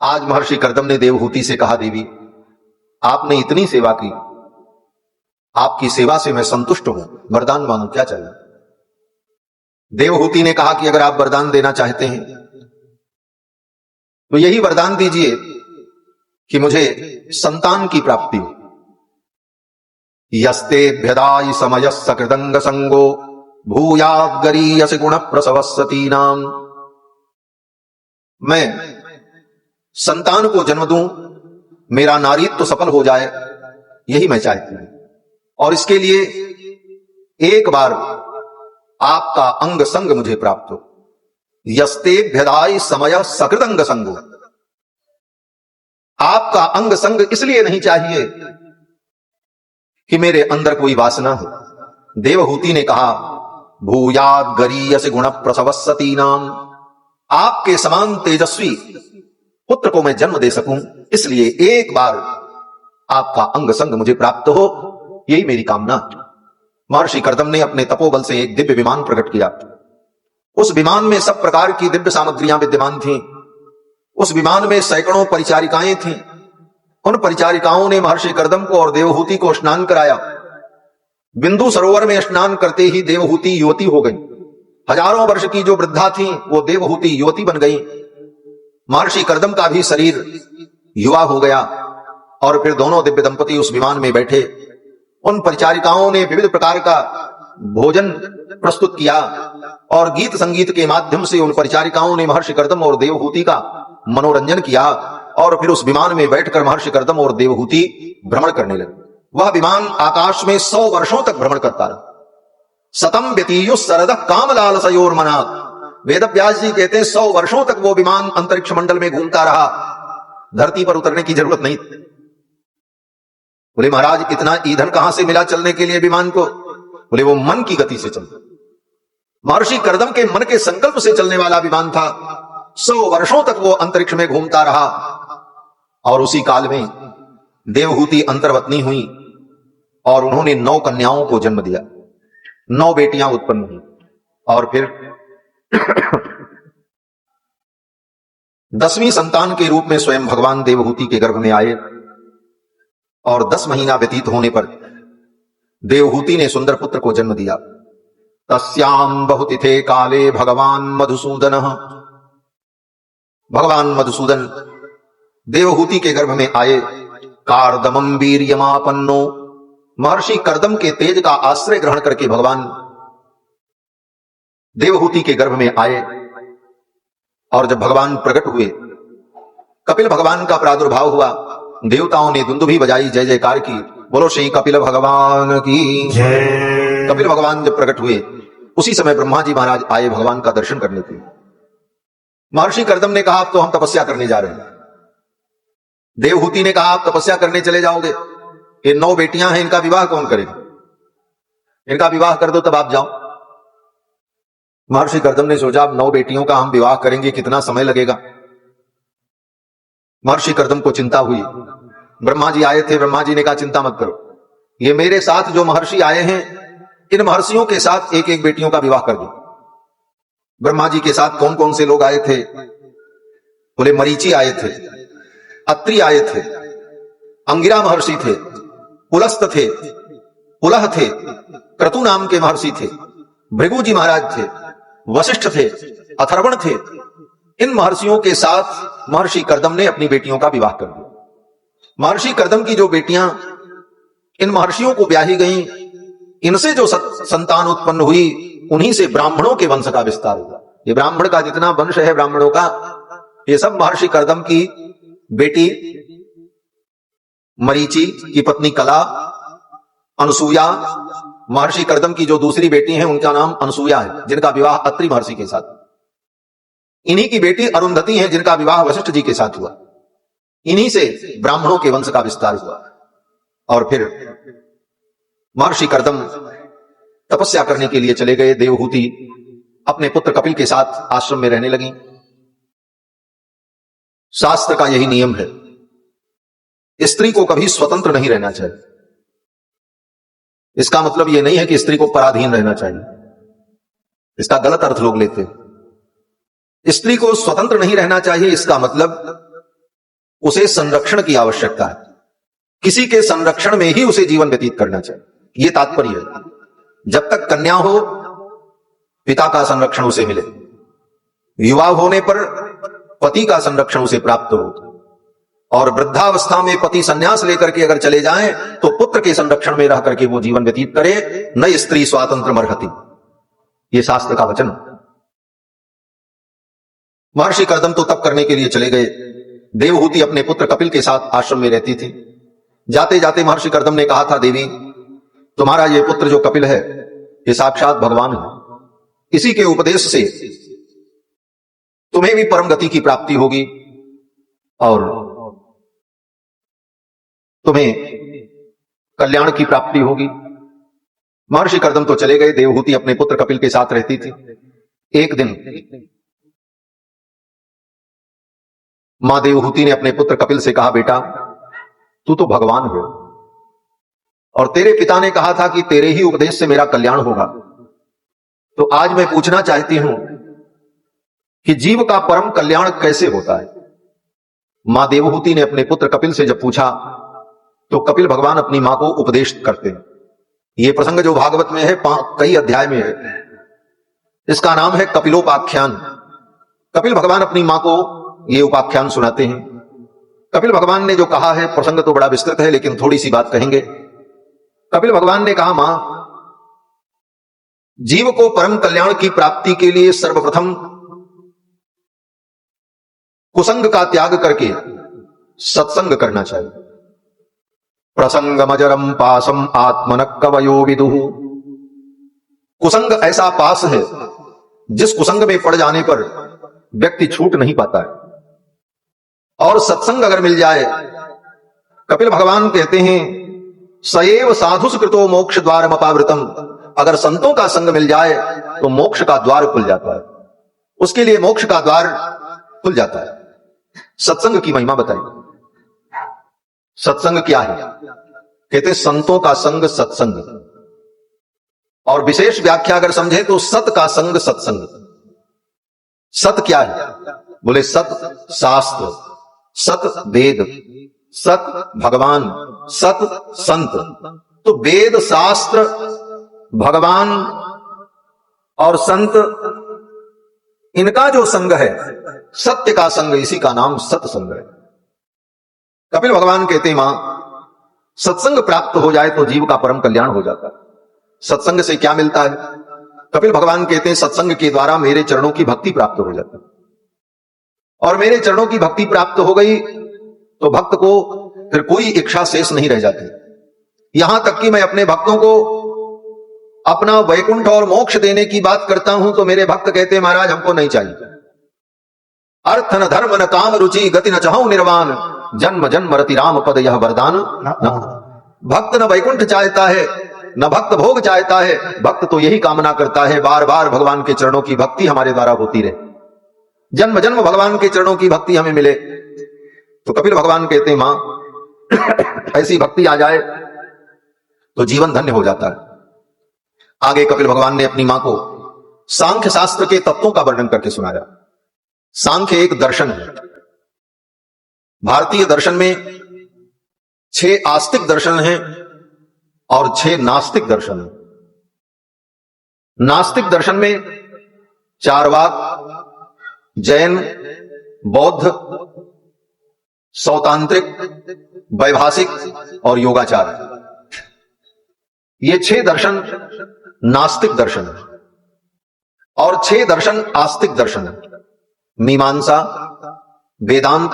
आज महर्षि कर्दम ने देवहूति से कहा, देवी आपने इतनी सेवा की, आपकी सेवा से मैं संतुष्ट हूं, वरदान मांगू, क्या चाहिए? देवहूति ने कहा कि अगर आप वरदान देना चाहते हैं तो यही वरदान दीजिए कि मुझे संतान की प्राप्ति हो। यस्ते भ्यदाई समय सकृदंग संगो भूयाद गरीयस गुण प्रसवसती नाम। मैं संतान को जन्म दूं, मेरा नारीत्व सफल हो जाए, यही मैं चाहती हूं। और इसके लिए एक बार आपका अंग संग मुझे प्राप्त हो। यस्ते भ्यदाई समय सकृदंग संगो। आपका अंग संग इसलिए नहीं चाहिए कि मेरे अंदर कोई वासना हो। देवहूति ने कहा, भूयाद गरीयस गुण प्रसवसती नाम। आपके समान तेजस्वी पुत्र को मैं जन्म दे सकूं, इसलिए एक बार आपका अंग संग मुझे प्राप्त हो, यही मेरी कामना। महर्षि कर्दम ने अपने तपोबल से एक दिव्य विमान प्रकट किया। उस विमान में सब प्रकार की दिव्य सामग्रियां विद्यमान थीं। उस विमान में सैकड़ों परिचारिकाएं थीं। उन परिचारिकाओं ने महर्षि कर्दम को और देवहूति को स्नान कराया। बिंदु सरोवर में स्नान करते ही देवहूति युवती हो गई। हजारों वर्ष की जो वृद्धा थी वो देवहूति युवती बन गई। महर्षि कर्दम का भी शरीर युवा हो गया और फिर दोनों दिव्य दंपति उस विमान में बैठे। उन परिचारिकाओं ने विविध प्रकार का भोजन प्रस्तुत किया और गीत संगीत के माध्यम से उन परिचारिकाओं ने महर्षि कर्दम और देवहूति का मनोरंजन किया। और फिर उस विमान में बैठकर महर्षि कर्दम और देवहूति भ्रमण करने लगे। वह विमान आकाश में 100 वर्षों तक भ्रमण करता रहा। सतम व्यतीयु सरद कामलाल सयोर्मना। वेद व्यास जी कहते हैं 100 वर्षों तक वो विमान अंतरिक्ष मंडल में घूमता रहा, धरती पर उतरने की जरूरत नहीं। बोले महाराज इतना ईंधन कहां से मिला चलने के लिए विमान को? बोले वो मन की गति से चलता। महर्षि कर्दम के मन के संकल्प से चलने वाला विमान था। 100 वर्षों तक वो अंतरिक्ष में घूमता रहा और उसी काल में देवहूति अंतर्वतनी हुई और उन्होंने 9 कन्याओं को जन्म दिया। 9 बेटियां उत्पन्न हुई और फिर 10वीं संतान के रूप में स्वयं भगवान देवहूति के गर्भ में आए और 10 महीना व्यतीत होने पर देवहूति ने सुंदर पुत्र को जन्म दिया। तस्याम बहुतिथे काले भगवान मधुसूदन। भगवान मधुसूदन देवहूति के गर्भ में आए। कार्दमम वीर्यमापन्नो। महर्षि कर्दम के तेज का आश्रय ग्रहण करके भगवान देवहूति के गर्भ में आए। और जब भगवान प्रकट हुए, कपिल भगवान का प्रादुर्भाव हुआ। देवताओं ने दुंदुभी बजाई, जय जयकार की, बोलो श्री कपिल भगवान की जय। कपिल भगवान जब प्रकट हुए उसी समय ब्रह्मा जी महाराज आए भगवान का दर्शन करने के लिए। महर्षि कर्दम ने कहा, अब तो हम तपस्या करने जा रहे हैं। देवहूति ने कहा, आप तपस्या करने चले जाओगे, ये 9 बेटियां हैं, इनका विवाह कौन करेगा? इनका विवाह कर दो तब आप जाओ। महर्षि कर्दम ने सोचा, अब 9 बेटियों का हम विवाह करेंगे, कितना समय लगेगा? महर्षि कर्दम को चिंता हुई। ब्रह्मा जी आए थे। ब्रह्मा जी ने कहा, चिंता मत करो, ये मेरे साथ जो महर्षि आए हैं, इन महर्षियों के साथ एक एक बेटियों का विवाह कर दो। ब्रह्मा जी के साथ कौन कौन से लोग आए थे? बोले मरीचि आए थे, अत्रि आए थे, अंगिरा महर्षि थे, पुलस्त थे, पुलह थे, क्रतु नाम के महर्षि थे, भृगु जी महाराज थे, वशिष्ठ थे, अथर्वण थे। इन महर्षियों के साथ महर्षि कर्दम ने अपनी बेटियों का विवाह कर दिया। महर्षि कर्दम की जो बेटियां इन महर्षियों को ब्याही गईं, इनसे जो संतान उत्पन्न हुई, उन्हीं से ब्राह्मणों के वंश का विस्तार हुआ। ये ब्राह्मण का जितना वंश है ब्राह्मणों का, ये सब महर्षि कर्दम की बेटी मरीचि की पत्नी कला, अनसुया, महर्षि कर्दम की जो दूसरी बेटी है उनका नाम अनसुया है, जिनका विवाह अत्रि महर्षि के साथ। इन्हीं की बेटी अरुंधति है, जिनका विवाह वशिष्ठ जी के साथ हुआ। इन्हीं से ब्राह्मणों के वंश का विस्तार हुआ। और फिर महर्षि कर्दम तपस्या करने के लिए चले गए। देवहूति अपने पुत्र कपिल के साथ आश्रम में रहने लगी। शास्त्र का यही नियम है, स्त्री को कभी स्वतंत्र नहीं रहना चाहिए। इसका मतलब यह नहीं है कि स्त्री को पराधीन रहना चाहिए, इसका गलत अर्थ लोग लेते हैं। स्त्री को स्वतंत्र नहीं रहना चाहिए, इसका मतलब उसे संरक्षण की आवश्यकता है, किसी के संरक्षण में ही उसे जीवन व्यतीत करना चाहिए। यह तात्पर्य है। जब तक कन्या हो पिता का संरक्षण उसे मिले, युवा होने पर पति का संरक्षण उसे प्राप्त हो, और वृद्धावस्था में पति संन्यास लेकर के अगर चले जाएं तो पुत्र के संरक्षण में रह करके वो जीवन व्यतीत करे। न स्त्री स्वातंत्र मर्हति, ये शास्त्र का वचन। महर्षि कर्दम तो तप करने के लिए चले गए। देवहूति अपने पुत्र कपिल के साथ आश्रम में रहती थी। जाते जाते महर्षि कर्दम ने कहा था, देवी तुम्हारा ये पुत्र जो कपिल है ये साक्षात भगवान है, इसी के उपदेश से तुम्हें भी परम गति की प्राप्ति होगी और तुम्हें कल्याण की प्राप्ति होगी। महर्षि कर्दम तो चले गए। देवहूति अपने पुत्र कपिल के साथ रहती थी। एक दिन मां देवहूति ने अपने पुत्र कपिल से कहा, बेटा तू तो भगवान है और तेरे पिता ने कहा था कि तेरे ही उपदेश से मेरा कल्याण होगा, तो आज मैं पूछना चाहती हूं कि जीव का परम कल्याण कैसे होता है। मां देवहूति ने अपने पुत्र कपिल से जब पूछा तो कपिल भगवान अपनी मां को उपदेश करते हैं। यह प्रसंग जो भागवत में है कई अध्याय में है, इसका नाम है कपिलोपाख्यान। कपिल भगवान अपनी मां को यह उपाख्यान सुनाते हैं। कपिल भगवान ने जो कहा है, प्रसंग तो बड़ा विस्तृत है लेकिन थोड़ी सी बात कहेंगे। कपिल भगवान ने कहा, मां जीव को परम कल्याण की प्राप्ति के लिए सर्वप्रथम कुसंग का त्याग करके सत्संग करना चाहिए। प्रसंगमजरम पासम आत्मन कवयो विदुः। कुसंग ऐसा पास है जिस कुसंग में पड़ जाने पर व्यक्ति छूट नहीं पाता है, और सत्संग अगर मिल जाए, कपिल भगवान कहते हैं सएव साधुस्कृतो मोक्ष द्वारम अपावृतम। अगर संतों का संग मिल जाए तो मोक्ष का द्वार खुल जाता है, उसके लिए मोक्ष का द्वार खुल जाता है। सत्संग की महिमा बताई। सत्संग क्या है? कहते संतों का संग सत्संग, और विशेष व्याख्या अगर समझे तो सत का संग सत्संग। सत क्या है? बोले सत शास्त्र, सत वेद, सत भगवान, सत संत। तो वेद शास्त्र भगवान और संत, इनका जो संग है, सत्य का संग, इसी का नाम सत्संग है। कपिल भगवान कहते हैं, मां सत्संग प्राप्त हो जाए तो जीव का परम कल्याण हो जाता है। सत्संग से क्या मिलता है? कपिल भगवान कहते हैं सत्संग के द्वारा मेरे चरणों की भक्ति प्राप्त हो जाती है, और मेरे चरणों की भक्ति प्राप्त हो गई तो भक्त को फिर कोई इच्छा शेष नहीं रह जाती। यहां तक कि मैं अपने भक्तों को अपना वैकुंठ और मोक्ष देने की बात करता हूं तो मेरे भक्त कहते हैं, महाराज हमको नहीं चाहिए। अर्थ न धर्म न काम रुचि गति न चाहूं निर्वाण, जन्म जन्म रति राम पद यह वरदान। भक्त न वैकुंठ चाहता है न भक्त भोग चाहता है, भक्त तो यही कामना करता है बार बार भगवान के चरणों की भक्ति हमारे द्वारा होती रहे, जन्म जन्म भगवान के चरणों की भक्ति हमें मिले। तो कपिल भगवान कहते हैं, मां ऐसी भक्ति आ जाए तो जीवन धन्य हो जाता है। आगे कपिल भगवान ने अपनी मां को सांख्य शास्त्र के तत्वों का वर्णन करके सुनाया। सांख्य एक दर्शन है। भारतीय दर्शन में 6 आस्तिक दर्शन हैं और 6 नास्तिक दर्शन हैं। नास्तिक दर्शन में चार्वाक, जैन, बौद्ध, सौतांत्रिक, वैभाषिक और योगाचार, ये 6 दर्शन नास्तिक दर्शन है, और 6 दर्शन आस्तिक दर्शन है। मीमांसा, वेदांत,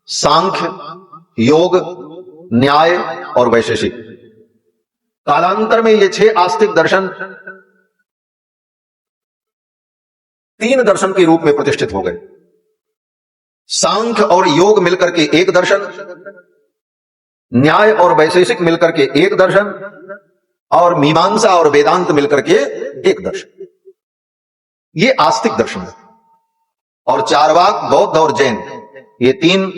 सांख्य, योग, न्याय और वैशेषिक। कालांतर में ये 6 आस्तिक दर्शन 3 दर्शन के रूप में प्रतिष्ठित हो गए। सांख्य और योग मिलकर के एक दर्शन, न्याय और वैशेषिक मिलकर के एक दर्शन, और मीमांसा और वेदांत मिलकर के एक दर्शन। ये आस्तिक दर्शन है। और चार्वाक, बौद्ध और जैन, ये 3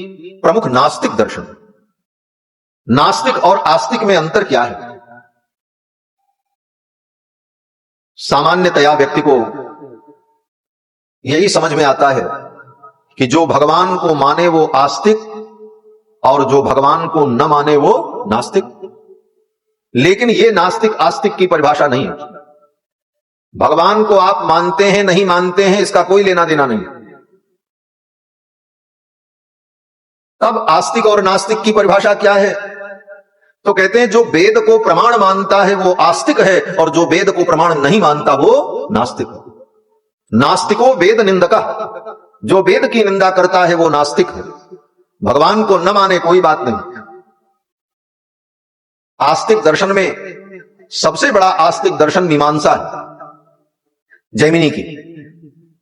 प्रमुख नास्तिक दर्शन। नास्तिक और आस्तिक में अंतर क्या है? सामान्यतया व्यक्ति को यही समझ में आता है कि जो भगवान को माने वो आस्तिक और जो भगवान को न माने वो नास्तिक। लेकिन ये नास्तिक आस्तिक की परिभाषा नहीं है। भगवान को आप मानते हैं नहीं मानते हैं इसका कोई लेना देना नहीं। तब आस्तिक और नास्तिक की परिभाषा क्या है? तो कहते हैं जो वेद को प्रमाण मानता है वो आस्तिक है, और जो वेद को प्रमाण नहीं मानता वो नास्तिक है। नास्तिको वेद निंदका, जो वेद की निंदा करता है वो नास्तिक है। भगवान को न माने कोई बात नहीं। आस्तिक दर्शन में सबसे बड़ा आस्तिक दर्शन मीमांसा है, जैमिनी की।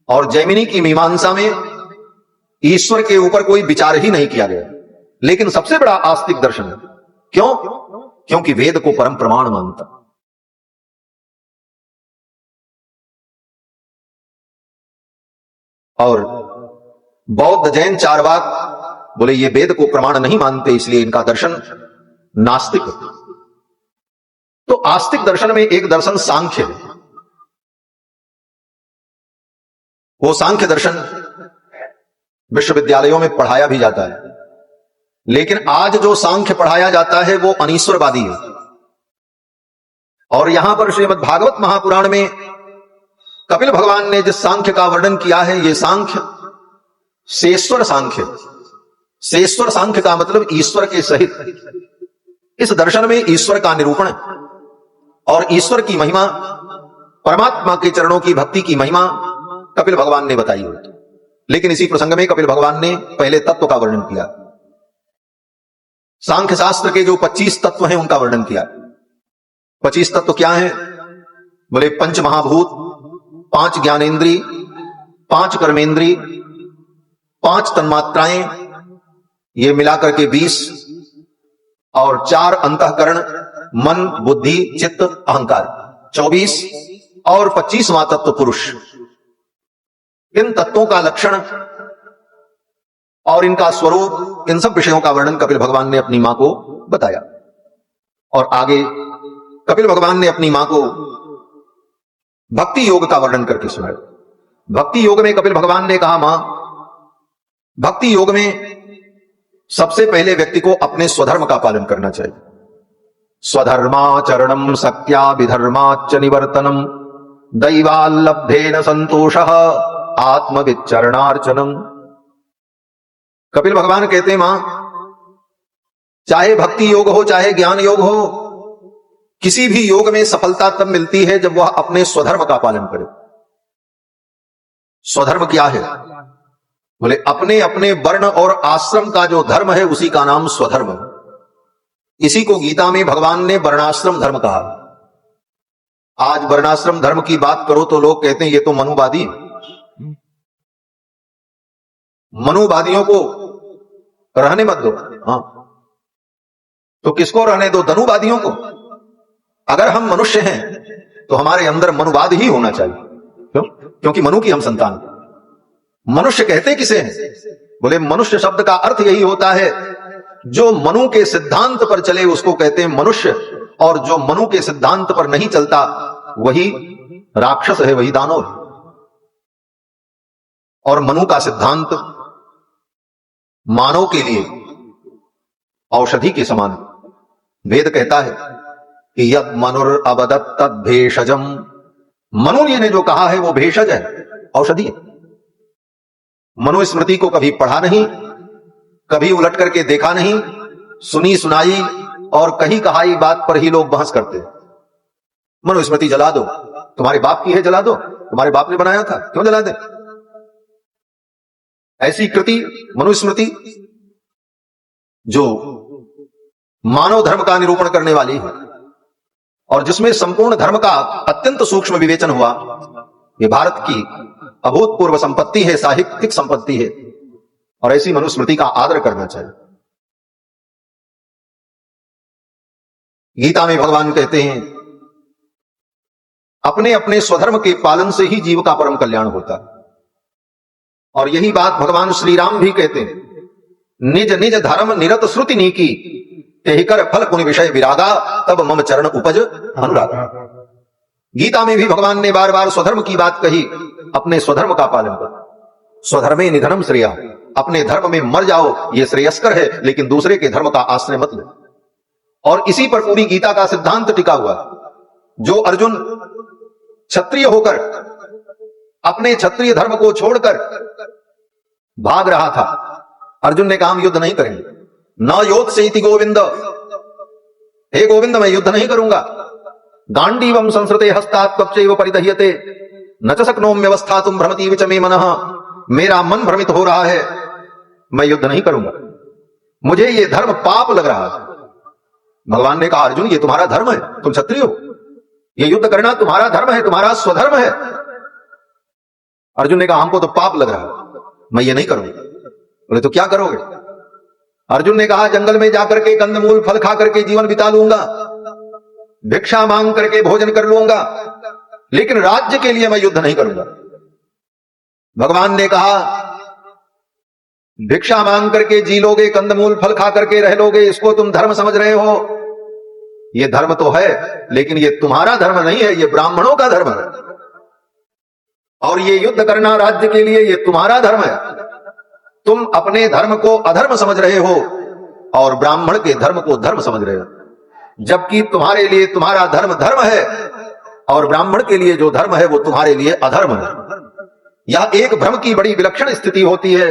और जैमिनी की मीमांसा में ईश्वर के ऊपर कोई विचार ही नहीं किया गया, लेकिन सबसे बड़ा आस्तिक दर्शन है। क्यों? क्योंकि वेद को परम प्रमाण मानता। और बौद्ध जैन चारवाक बोले ये वेद को प्रमाण नहीं मानते, इसलिए इनका दर्शन नास्तिक है। तो आस्तिक दर्शन में एक दर्शन सांख्य है। वो सांख्य दर्शन विश्वविद्यालयों में पढ़ाया भी जाता है, लेकिन आज जो सांख्य पढ़ाया जाता है वो अनीश्वरवादी है। और यहां पर श्रीमद् भागवत महापुराण में कपिल भगवान ने जिस सांख्य का वर्णन किया है, ये सांख्य शेश्वर सांख्य। शेश्वर सांख्य का मतलब ईश्वर के सहित। इस दर्शन में ईश्वर का निरूपण है और ईश्वर की महिमा, परमात्मा के चरणों की भक्ति की महिमा कपिल भगवान ने बताई है। लेकिन इसी प्रसंग में कपिल भगवान ने पहले तत्व का वर्णन किया। सांख्य शास्त्र के जो 25 तत्व हैं उनका वर्णन किया। 25 तत्व क्या हैं? बोले पंच महाभूत, 5 ज्ञानेंद्री, 5 कर्मेंद्री, 5 तन्मात्राएं, ये मिलाकर के 20, और 4 अंतःकरण, मन, बुद्धि, चित्त, अहंकार, 24, और 25वां तत्व पुरुष। इन तत्वों का लक्षण और इनका स्वरूप, इन सब विषयों का वर्णन कपिल भगवान ने अपनी मां को बताया। और आगे कपिल भगवान ने अपनी मां को भक्ति योग का वर्णन करके सुनाया। भक्ति योग में कपिल भगवान ने कहा, मां, भक्ति योग में सबसे पहले व्यक्ति को अपने स्वधर्म का पालन करना चाहिए। स्वधर्माचरणम सत्या विधर्माच निवर्तनम दैवाल्लब्धेन संतोषः आत्मविचरणार्चनम। कपिल भगवान कहते हैं, मां, चाहे भक्ति योग हो चाहे ज्ञान योग हो, किसी भी योग में सफलता तब मिलती है जब वह अपने स्वधर्म का पालन करे। स्वधर्म क्या है? बोले अपने अपने वर्ण और आश्रम का जो धर्म है उसी का नाम स्वधर्म है। इसी को गीता में भगवान ने वर्णाश्रम धर्म कहा। आज वर्णाश्रम धर्म की बात करो तो लोग कहते हैं ये तो मनुवादी। मनुवादियों को रहने मत दो। हाँ, तो किसको रहने दो? धनुवादियों को। अगर हम मनुष्य हैं तो हमारे अंदर मनुवाद ही होना चाहिए। क्यों? क्योंकि मनु की हम संतान। मनुष्य कहते किसे हैं? बोले मनुष्य शब्द का अर्थ यही होता है जो मनु के सिद्धांत पर चले उसको कहते हैं मनुष्य, और जो मनु के सिद्धांत पर नहीं चलता वही राक्षस है, वही दानव है। और मनु का सिद्धांत मानव के लिए औषधि के समान। वेद कहता है कि यद मनुर अवदत् तद भेषजम। मनु ने जो कहा है वो भेषज है, औषधि है। मनुस्मृति को कभी पढ़ा नहीं, कभी उलट करके देखा नहीं, सुनी सुनाई और कही कहाई बात पर ही लोग बहस करते हैं। मनुस्मृति जला दो, तुम्हारे बाप की है, जला दो, तुम्हारे बाप ने बनाया था, क्यों जला दे? ऐसी कृति मनुस्मृति जो मानव धर्म का निरूपण करने वाली है और जिसमें संपूर्ण धर्म का अत्यंत सूक्ष्म विवेचन हुआ, ये भारत की अभूतपूर्व संपत्ति है, साहित्यिक संपत्ति है, और ऐसी मनुस्मृति का आदर करना चाहिए। गीता में भगवान कहते हैं अपने अपने स्वधर्म के पालन से ही जीव का परम कल्याण होता है। और यही बात भगवान श्री राम भी कहते हैं, निज निज धर्म निरत श्रुति नीकी, तेहि कर फल पुनि विषय विरागा, तब मम चरण उपज अनुरागा। गीता में भी भगवान ने बार बार स्वधर्म की बात कही, अपने स्वधर्म का पालन कर। स्वधर्मे निधनम श्रेया। अपने धर्म में मर जाओ, ये श्रेयस्कर है, लेकिन दूसरे के धर्म का आश्रय मत लो। और इसी पर पूरी गीता का सिद्धांत टिका हुआ। जो अर्जुन क्षत्रिय होकर अपने क्षत्रिय धर्म को छोड़कर भाग रहा था, अर्जुन ने कहा हम युद्ध नहीं करेंगे। न योत्सेति गोविंद, हे गोविंद मैं युद्ध नहीं करूंगा। गांडीवम संस्कृते हस्तात् कवचैव परिदह्यते न च शक्नोमि व्यवस्थातुं भ्रमतीव च मे मनः। मेरा मन भ्रमित हो रहा है, मैं युद्ध नहीं करूंगा, मुझे ये धर्म पाप लग रहा है। भगवान ने कहा अर्जुन ये तुम्हारा धर्म है, तुम क्षत्रिय हो, ये युद्ध करना तुम्हारा धर्म है, तुम्हारा स्वधर्म है। अर्जुन ने कहा हमको तो पाप लग रहा है, मैं ये नहीं करूंगा। बोले तो क्या करोगे? अर्जुन ने कहा जंगल में जाकर के कंदमूल फल खा करके जीवन बिता लूंगा, भिक्षा मांग करके भोजन कर लूंगा, लेकिन राज्य के लिए मैं युद्ध नहीं करूंगा। भगवान ने कहा भिक्षा मांग करके जी लोगे, कंदमूल फल खा करके रह लोगे, इसको तुम धर्म समझ रहे हो। ये धर्म तो है, लेकिन ये तुम्हारा धर्म नहीं है, ये ब्राह्मणों का धर्म है। और ये युद्ध करना राज्य के लिए, ये तुम्हारा धर्म है। तुम अपने धर्म को अधर्म समझ रहे हो और ब्राह्मण के धर्म को धर्म समझ रहे हो, जबकि तुम्हारे लिए तुम्हारा धर्म धर्म है और ब्राह्मण के लिए जो धर्म है वो तुम्हारे लिए अधर्म है। यह एक भ्रम की बड़ी विलक्षण स्थिति होती है,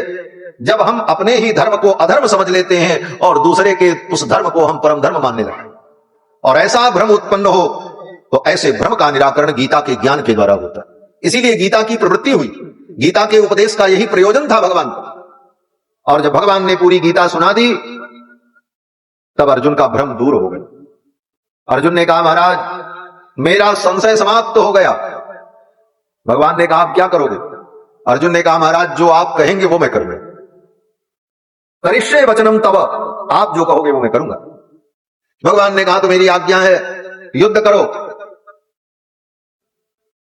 जब हम अपने ही धर्म को अधर्म समझ लेते हैं और दूसरे के उस धर्म को हम परम धर्म मानने लगते हैं। और ऐसा भ्रम उत्पन्न हो तो ऐसे भ्रम का निराकरण गीता के ज्ञान के द्वारा होता है। इसीलिए गीता की प्रवृत्ति हुई, गीता के उपदेश का यही प्रयोजन था भगवान का। और जब भगवान ने पूरी गीता सुना दी तब अर्जुन का भ्रम दूर हो गया। अर्जुन ने कहा महाराज मेरा संशय समाप्त हो गया। भगवान ने कहा आप क्या करोगे? अर्जुन ने कहा महाराज जो आप कहेंगे वो मैं करूंगा। करिष्ये वचनम तव, आप जो कहोगे वो मैं करूंगा। भगवान ने कहा तो मेरी आज्ञा है, युद्ध करो।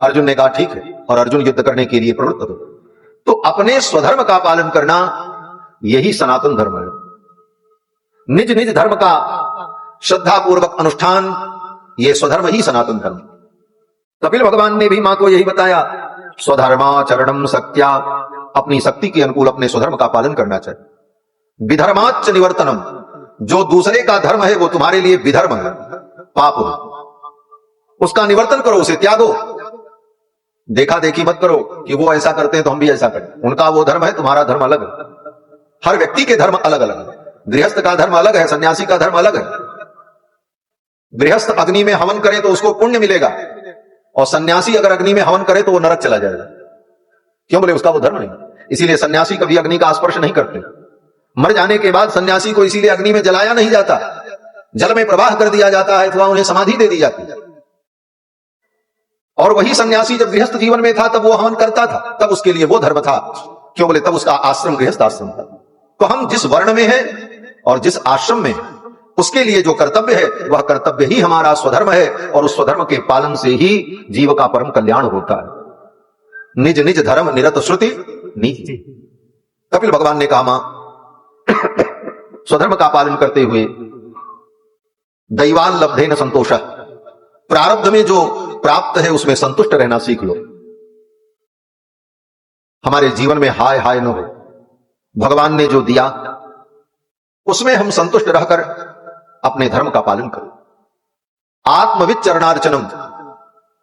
अर्जुन ने कहा ठीक है, और अर्जुन युद्ध करने के लिए प्रवृत्त हो। तो अपने स्वधर्म का पालन करना यही सनातन धर्म है। निज निज धर्म का श्रद्धा पूर्वक अनुष्ठान, यह स्वधर्म ही सनातन धर्म। कपिल भगवान ने भी मां को यही बताया, स्वधर्माचरणम सत्या, अपनी शक्ति के अनुकूल अपने स्वधर्म का पालन करना चाहिए। विधर्माच्च निवर्तनम, जो दूसरे का धर्म है वो तुम्हारे लिए विधर्म है, पाप है, उसका निवर्तन करो, उसे त्यागो। देखा देखी मत करो कि वो ऐसा करते हैं तो हम भी ऐसा करें। उनका वो धर्म है, तुम्हारा धर्म अलग है। हर व्यक्ति के धर्म अलग अलग है। गृहस्थ का धर्म अलग है, सन्यासी का धर्म अलग है। गृहस्थ अग्नि में हवन करे तो उसको पुण्य मिलेगा, और सन्यासी अगर अग्नि में हवन करे तो वो नरक चला जाएगा। क्यों? बोले उसका वो धर्म नहीं। इसीलिए सन्यासी कभी अग्नि का स्पर्श नहीं करते। मर जाने के बाद सन्यासी को इसीलिए अग्नि में जलाया नहीं जाता, जल में प्रवाह कर दिया जाता है, अथवा उन्हें समाधि दे दी जाती है। और वही सन्यासी जब गृहस्थ जीवन में था तब वो हवन करता था, तब उसके लिए वो धर्म था। क्यों? बोले तब उसका आश्रम गृहस्थ आश्रम था। तो हम जिस वर्ण में हैं और जिस आश्रम में हैं, उसके लिए जो कर्तव्य है वह कर्तव्य ही हमारा स्वधर्म है, और उस स्वधर्म के पालन से ही जीव का परम कल्याण होता है। निज निज धर्म निरत श्रुति नीति। कपिल भगवान ने कहा मां स्वधर्म का पालन करते हुए दैवान लब्धे न संतोष, प्रारब्ध में जो प्राप्त है उसमें संतुष्ट रहना सीख लो। हमारे जीवन में हाय हाय न हो, भगवान ने जो दिया उसमें हम संतुष्ट रहकर अपने धर्म का पालन करो। आत्मविद चरणार्चनम,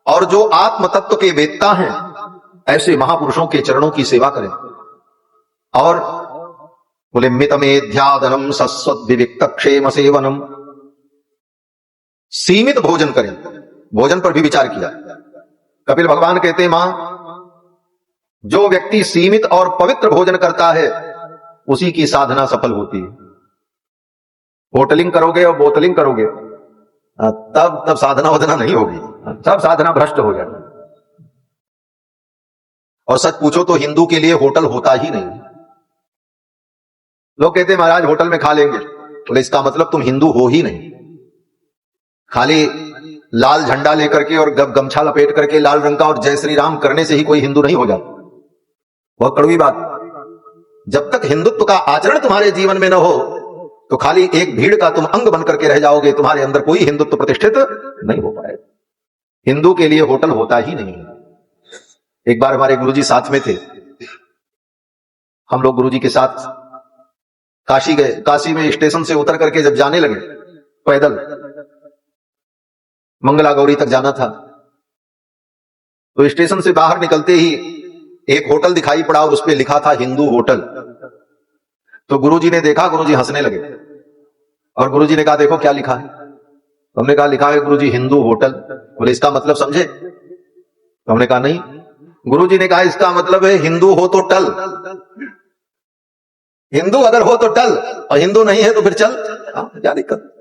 और जो आत्म तत्व के वेत्ता हैं ऐसे महापुरुषों के चरणों की सेवा करें। और बोले मितमेध्यादनम सस्वत विविक्त क्षेम सेवनम, सीमित भोजन करें। भोजन पर भी विचार किया। कपिल भगवान कहते हैं मां जो व्यक्ति सीमित और पवित्र भोजन करता है उसी की साधना सफल होती है। होटलिंग करोगे और बोतलिंग करोगे तब साधना वधना नहीं होगी, तब साधना भ्रष्ट हो जाएगी। और सच पूछो तो हिंदू के लिए होटल होता ही नहीं। लोग कहते हैं महाराज होटल में खा लेंगे, बोले इसका मतलब तुम हिंदू हो ही नहीं। खाली लाल झंडा लेकर के और गमछा लपेट करके लाल रंग का और जय श्री राम करने से ही कोई हिंदू नहीं हो जाता। बहुत कड़वी बात। जब तक हिंदुत्व का आचरण तुम्हारे जीवन में न हो तो खाली एक भीड़ का तुम अंग बन करके रह जाओगे, तुम्हारे अंदर कोई हिंदुत्व प्रतिष्ठित नहीं हो पाएगा। हिंदू के लिए होटल होता ही नहीं। एक बार हमारे गुरुजी साथ में थे, हम लोग गुरुजी के साथ काशी गए। काशी में स्टेशन से उतर करके जब जाने लगे पैदल, मंगला गौरी तक जाना था, तो स्टेशन से बाहर निकलते ही एक होटल दिखाई पड़ा और उस पर लिखा था हिंदू होटल। तो गुरुजी ने देखा, गुरुजी हंसने लगे और गुरुजी ने कहा देखो क्या लिखा है। तो हमने कहा लिखा है गुरुजी हिंदू होटल। बोले इसका मतलब समझे? तो हमने कहा नहीं। गुरुजी ने कहा इसका मतलब है हिंदू हो तो टल, हिंदू अगर हो तो टल और हिंदू नहीं है तो फिर चल। क्या दिक्कत?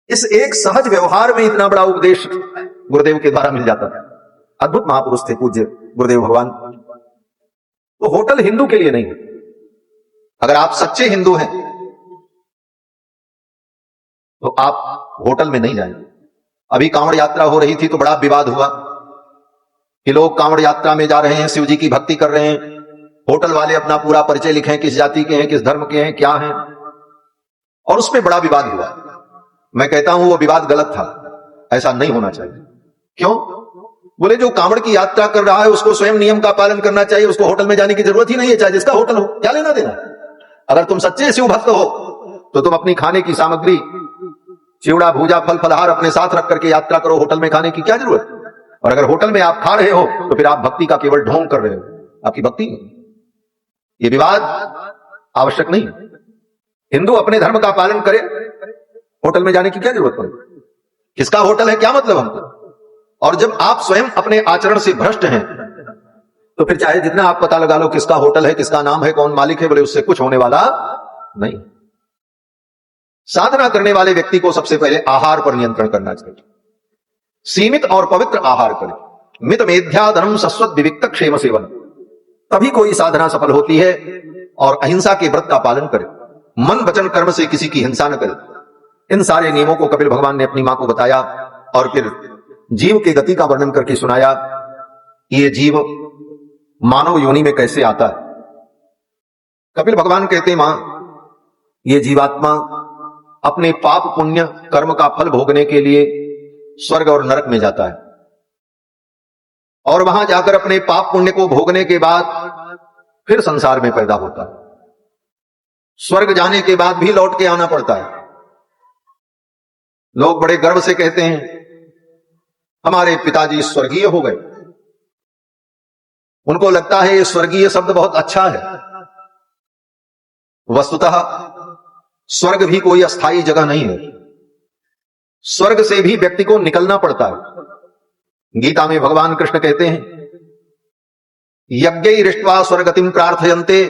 इस एक सहज व्यवहार में इतना बड़ा उपदेश गुरुदेव के द्वारा मिल जाता था। अद्भुत महापुरुष थे पूज्य गुरुदेव भगवान। तो होटल हिंदू के लिए नहीं है। अगर आप सच्चे हिंदू हैं तो आप होटल में नहीं जाएंगे। अभी कांवड़ यात्रा हो रही थी तो बड़ा विवाद हुआ कि लोग कांवड़ यात्रा में जा रहे हैं, शिव जी की भक्ति कर रहे हैं, होटल वाले अपना पूरा परिचय लिखें, किस जाति के हैं, किस धर्म के हैं, क्या हैं, और उस पर बड़ा विवाद हुआ। मैं कहता हूं वो विवाद गलत था, ऐसा नहीं होना चाहिए। क्यों? बोले जो कांवड़ की यात्रा कर रहा है उसको स्वयं नियम का पालन करना चाहिए, उसको होटल में जाने की जरूरत ही नहीं है, चाहे जिसका होटल हो, क्या लेना देना। अगर तुम सच्चे शिव भक्त हो तो तुम अपनी खाने की सामग्री चिवड़ा भूजा फल फलहार अपने साथ रख करके यात्रा करो, होटल में खाने की क्या जरूरत। और अगर होटल में आप खा रहे हो तो फिर आप भक्ति का केवल ढोंग कर रहे हो, आपकी भक्ति नहीं। ये विवाद आवश्यक नहीं। हिंदू अपने धर्म का पालन करे, होटल में जाने की क्या जरूरत पड़े। किसका होटल है क्या मतलब हमको। और जब आप स्वयं अपने आचरण से भ्रष्ट हैं तो फिर चाहे जितना आप पता लगा लो किसका होटल है, किसका नाम है, कौन मालिक है, बोले उससे कुछ होने वाला नहीं। साधना करने वाले व्यक्ति को सबसे पहले आहार पर नियंत्रण करना चाहिए। सीमित और पवित्र आहार करें। मित मेध्याधर्म सस्वत विविक्त क्षेम सेवन, तभी कोई साधना सफल होती है। और अहिंसा के व्रत का पालन करें। मन वचन कर्म से किसी की हिंसा न करें। इन सारे नियमों को कपिल भगवान ने अपनी मां को बताया और फिर जीव की गति का वर्णन करके सुनाया। ये जीव मानव योनि में कैसे आता है। कपिल भगवान कहते हैं मां, ये जीवात्मा अपने पाप पुण्य कर्म का फल भोगने के लिए स्वर्ग और नरक में जाता है और वहां जाकर अपने पाप पुण्य को भोगने के बाद फिर संसार में पैदा होता है। स्वर्ग जाने के बाद भी लौट के आना पड़ता है। लोग बड़े गर्व से कहते हैं हमारे पिताजी स्वर्गीय हो गए। उनको लगता है ये स्वर्गीय शब्द बहुत अच्छा है। वस्तुतः स्वर्ग भी कोई अस्थायी जगह नहीं है। स्वर्ग से भी व्यक्ति को निकलना पड़ता है। गीता में भगवान कृष्ण कहते हैं यज्ञैरिष्ट्वा स्वर्गतिम प्रार्थयन्ते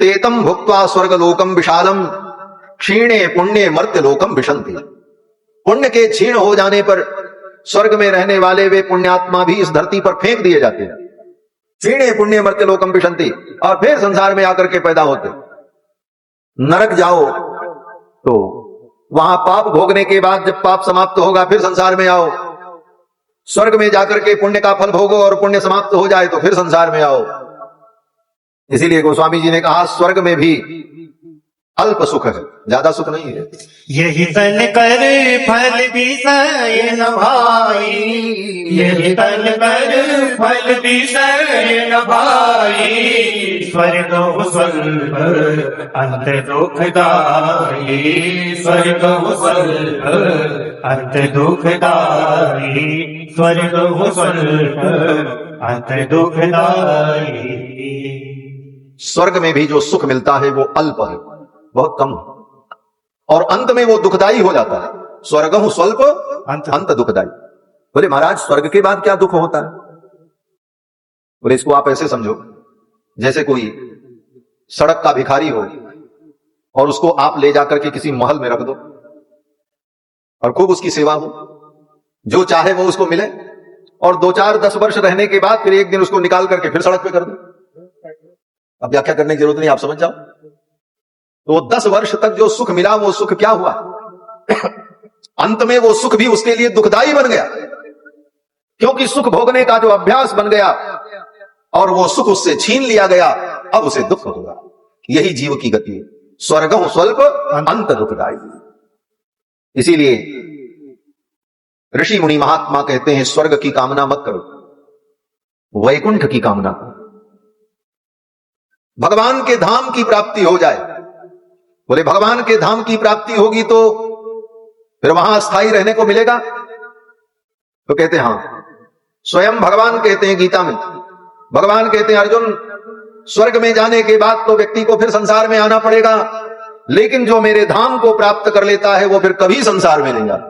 तेतम भुक्त्वा स्वर्गलोकम विशालम क्षीणे पुण्ये मर्त्य लोकम विशन्ति। पुण्य के क्षीण हो जाने पर स्वर्ग में रहने वाले वे पुण्यात्मा भी इस धरती पर फेंक दिए जाते हैं। क्षीणे पुण्ये मर्त्य लोकम विशन्ति, और फिर संसार में आकर के पैदा होते। नरक जाओ तो वहां पाप भोगने के बाद जब पाप समाप्त होगा फिर संसार में आओ। स्वर्ग में जाकर के पुण्य का फल भोगो और पुण्य समाप्त हो जाए तो फिर संसार में आओ। इसीलिए गोस्वामी जी ने कहा स्वर्ग में भी अल्प सुख है, ज्यादा सुख नहीं है। यही तन कर फल विषय न भाई, यही तन कर फल विषय न भाई। स्वर्ग स्वल्प अंत दुखदाई, स्वर्ग स्वल्प अंत दुखदाई, स्वर्ग स्वल्प अंत दुखदाई। स्वर्ग में भी जो सुख मिलता है वो अल्प है, बहुत कम है, और अंत में वो दुखदाई हो जाता है। स्वर्गहु स्वल्प अंत दुखदाई। बोले महाराज स्वर्ग के बाद क्या दुख होता है। बोले इसको आप ऐसे समझो जैसे कोई सड़क का भिखारी हो और उसको आप ले जाकर के किसी महल में रख दो और खूब उसकी सेवा हो, जो चाहे वो उसको मिले, और 2-4-10 वर्ष रहने के बाद फिर एक दिन उसको निकाल करके फिर सड़क पे कर दो। अब व्याख्या करने की जरूरत नहीं, आप समझ जाओ। तो 10 वर्ष तक जो सुख मिला वो सुख क्या हुआ। अंत में वो सुख भी उसके लिए दुखदाई बन गया, क्योंकि सुख भोगने का जो अभ्यास बन गया और वो सुख उससे छीन लिया गया, अब उसे दुख होगा। यही जीव की गति है। स्वर्गहु स्वल्प अंत दुखदाई। इसीलिए ऋषि मुनि महात्मा कहते हैं स्वर्ग की कामना मत करो, वैकुंठ की कामना करो। भगवान के धाम की प्राप्ति हो जाए। बोले भगवान के धाम की प्राप्ति होगी तो फिर वहां स्थायी रहने को मिलेगा? तो कहते हैं हां। स्वयं भगवान कहते हैं गीता में, भगवान कहते हैं अर्जुन, स्वर्ग में जाने के बाद तो व्यक्ति को फिर संसार में आना पड़ेगा, लेकिन जो मेरे धाम को प्राप्त कर लेता है वो फिर कभी संसार में नहीं आता,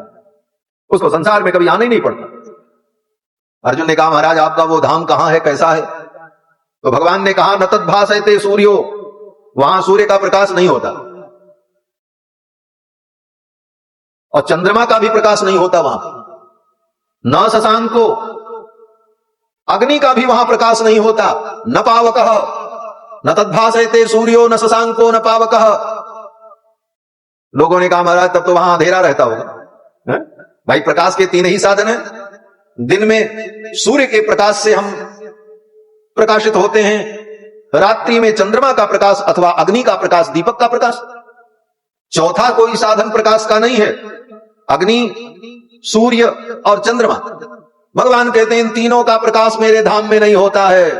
उसको संसार में कभी आना ही नहीं पड़ता। अर्जुन ने कहा महाराज आपका वो धाम कहां है, कैसा है? तो भगवान ने कहा न तद्भासयते सूर्यो, वहां सूर्य का प्रकाश नहीं होता और चंद्रमा का भी प्रकाश नहीं होता वहां, न शशांको, अग्नि का भी वहां प्रकाश नहीं होता, न पावकः, न तद्भासयते सूर्यो न शशांको न पावकः। लोगों ने कहा महाराज तब तो वहां अंधेरा रहता होगा। भाई प्रकाश के तीन ही साधन हैं, दिन में सूर्य के प्रकाश से हम प्रकाशित होते हैं, रात्रि में चंद्रमा का प्रकाश अथवा अग्नि का प्रकाश, दीपक का प्रकाश, चौथा कोई साधन प्रकाश का नहीं है, अग्नि, सूर्य और चंद्रमा। भगवान कहते हैं इन तीनों का प्रकाश मेरे धाम में नहीं होता है,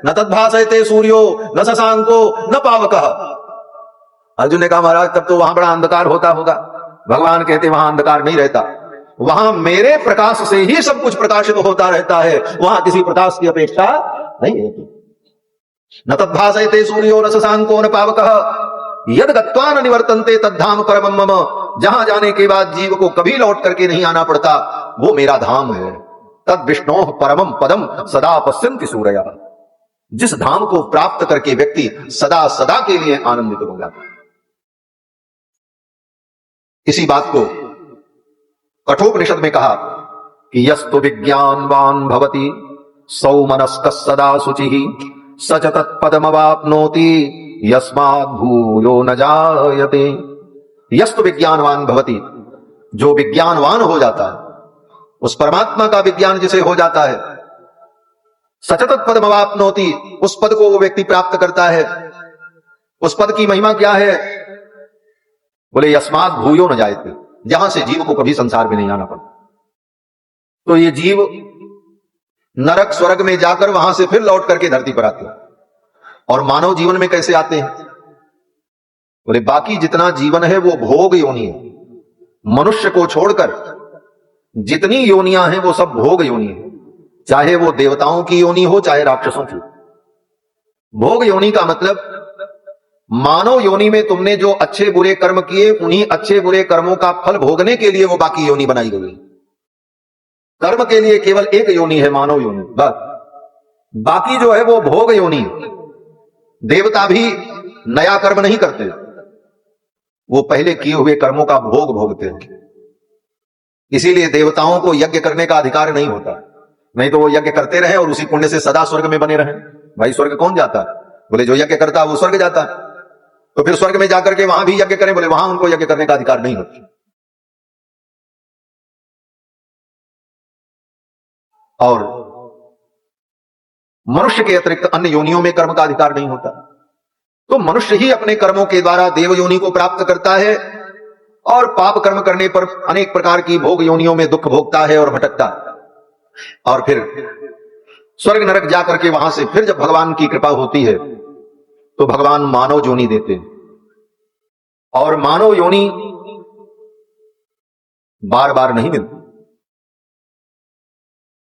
न तद्भासयते सूर्यो न शशांको न पावकः। अर्जुन ने कहा महाराज तब तो वहां बड़ा अंधकार होता होगा। भगवान कहते वहां अंधकार नहीं रहता, वहां मेरे प्रकाश से ही सब कुछ प्रकाशित होता रहता है, वहां किसी प्रकाश की अपेक्षा नहीं है। न तद्भासयते सूर्यो न शशांको न पावकः यद गत्वा न निवर्तन्ते तद्धाम परमं मम। जहां जाने के बाद जीव को कभी लौट करके नहीं आना पड़ता, वो मेरा धाम है। तद विष्णोः परमं पदम सदा पश्यन्ति सूरया। जिस धाम को प्राप्त करके व्यक्ति सदा सदा के लिए आनंदित हो जाता है। इसी बात को कठोपनिषद में कहा कि यस्तु विज्ञानवान भवति सौमनस्कः सदा शुचिः स च तत्पदमवाप्नोति यस्मात् भूयो न जायते। यस्तु विज्ञानवान भवति, जो विज्ञानवान हो जाता है, उस परमात्मा का विज्ञान जिसे हो जाता है, स च तत्पदमवाप्नोति, उस पद को वो व्यक्ति प्राप्त करता है। उस पद की महिमा क्या है? बोले यस्मात् भूयो न जायते, जहां से जीव को कभी संसार में नहीं आना पड़ता। तो ये जीव नरक स्वर्ग में जाकर वहां से फिर लौट करके धरती पर आते हैं। और मानव जीवन में कैसे आते हैं? बोले बाकी जितना जीवन है वो भोग योनि है। मनुष्य को छोड़कर जितनी योनियां हैं वो सब भोग योनि है, चाहे वो देवताओं की योनि हो चाहे राक्षसों की। भोग योनि का मतलब मानव योनि में तुमने जो अच्छे बुरे कर्म किए, उन्हीं अच्छे बुरे कर्मों का फल भोगने के लिए वो बाकी योनि बनाई गई। कर्म के लिए केवल एक योनि है, मानव योनि, बस। बाकी जो है वो भोग योनि। देवता भी नया कर्म नहीं करते, वो पहले किए हुए कर्मों का भोग भोगते हैं। इसीलिए देवताओं को यज्ञ करने का अधिकार नहीं होता, नहीं तो वो यज्ञ करते रहे और उसी पुण्य से सदा स्वर्ग में बने रहे। भाई स्वर्ग कौन जाता है? बोले जो यज्ञ करता है वो स्वर्ग जाता है। तो फिर स्वर्ग में जाकर के वहां भी यज्ञ करें, बोले वहां उनको यज्ञ करने का अधिकार नहीं होता। और मनुष्य के अतिरिक्त अन्य योनियों में कर्म का अधिकार नहीं होता। तो मनुष्य ही अपने कर्मों के द्वारा देव योनि को प्राप्त करता है और पाप कर्म करने पर अनेक प्रकार की भोग योनियों में दुख भोगता है और भटकता है। और फिर स्वर्ग नरक जाकर के वहां से फिर जब भगवान की कृपा होती है तो भगवान मानव योनि देते हैं। और मानव योनि बार बार नहीं मिलती।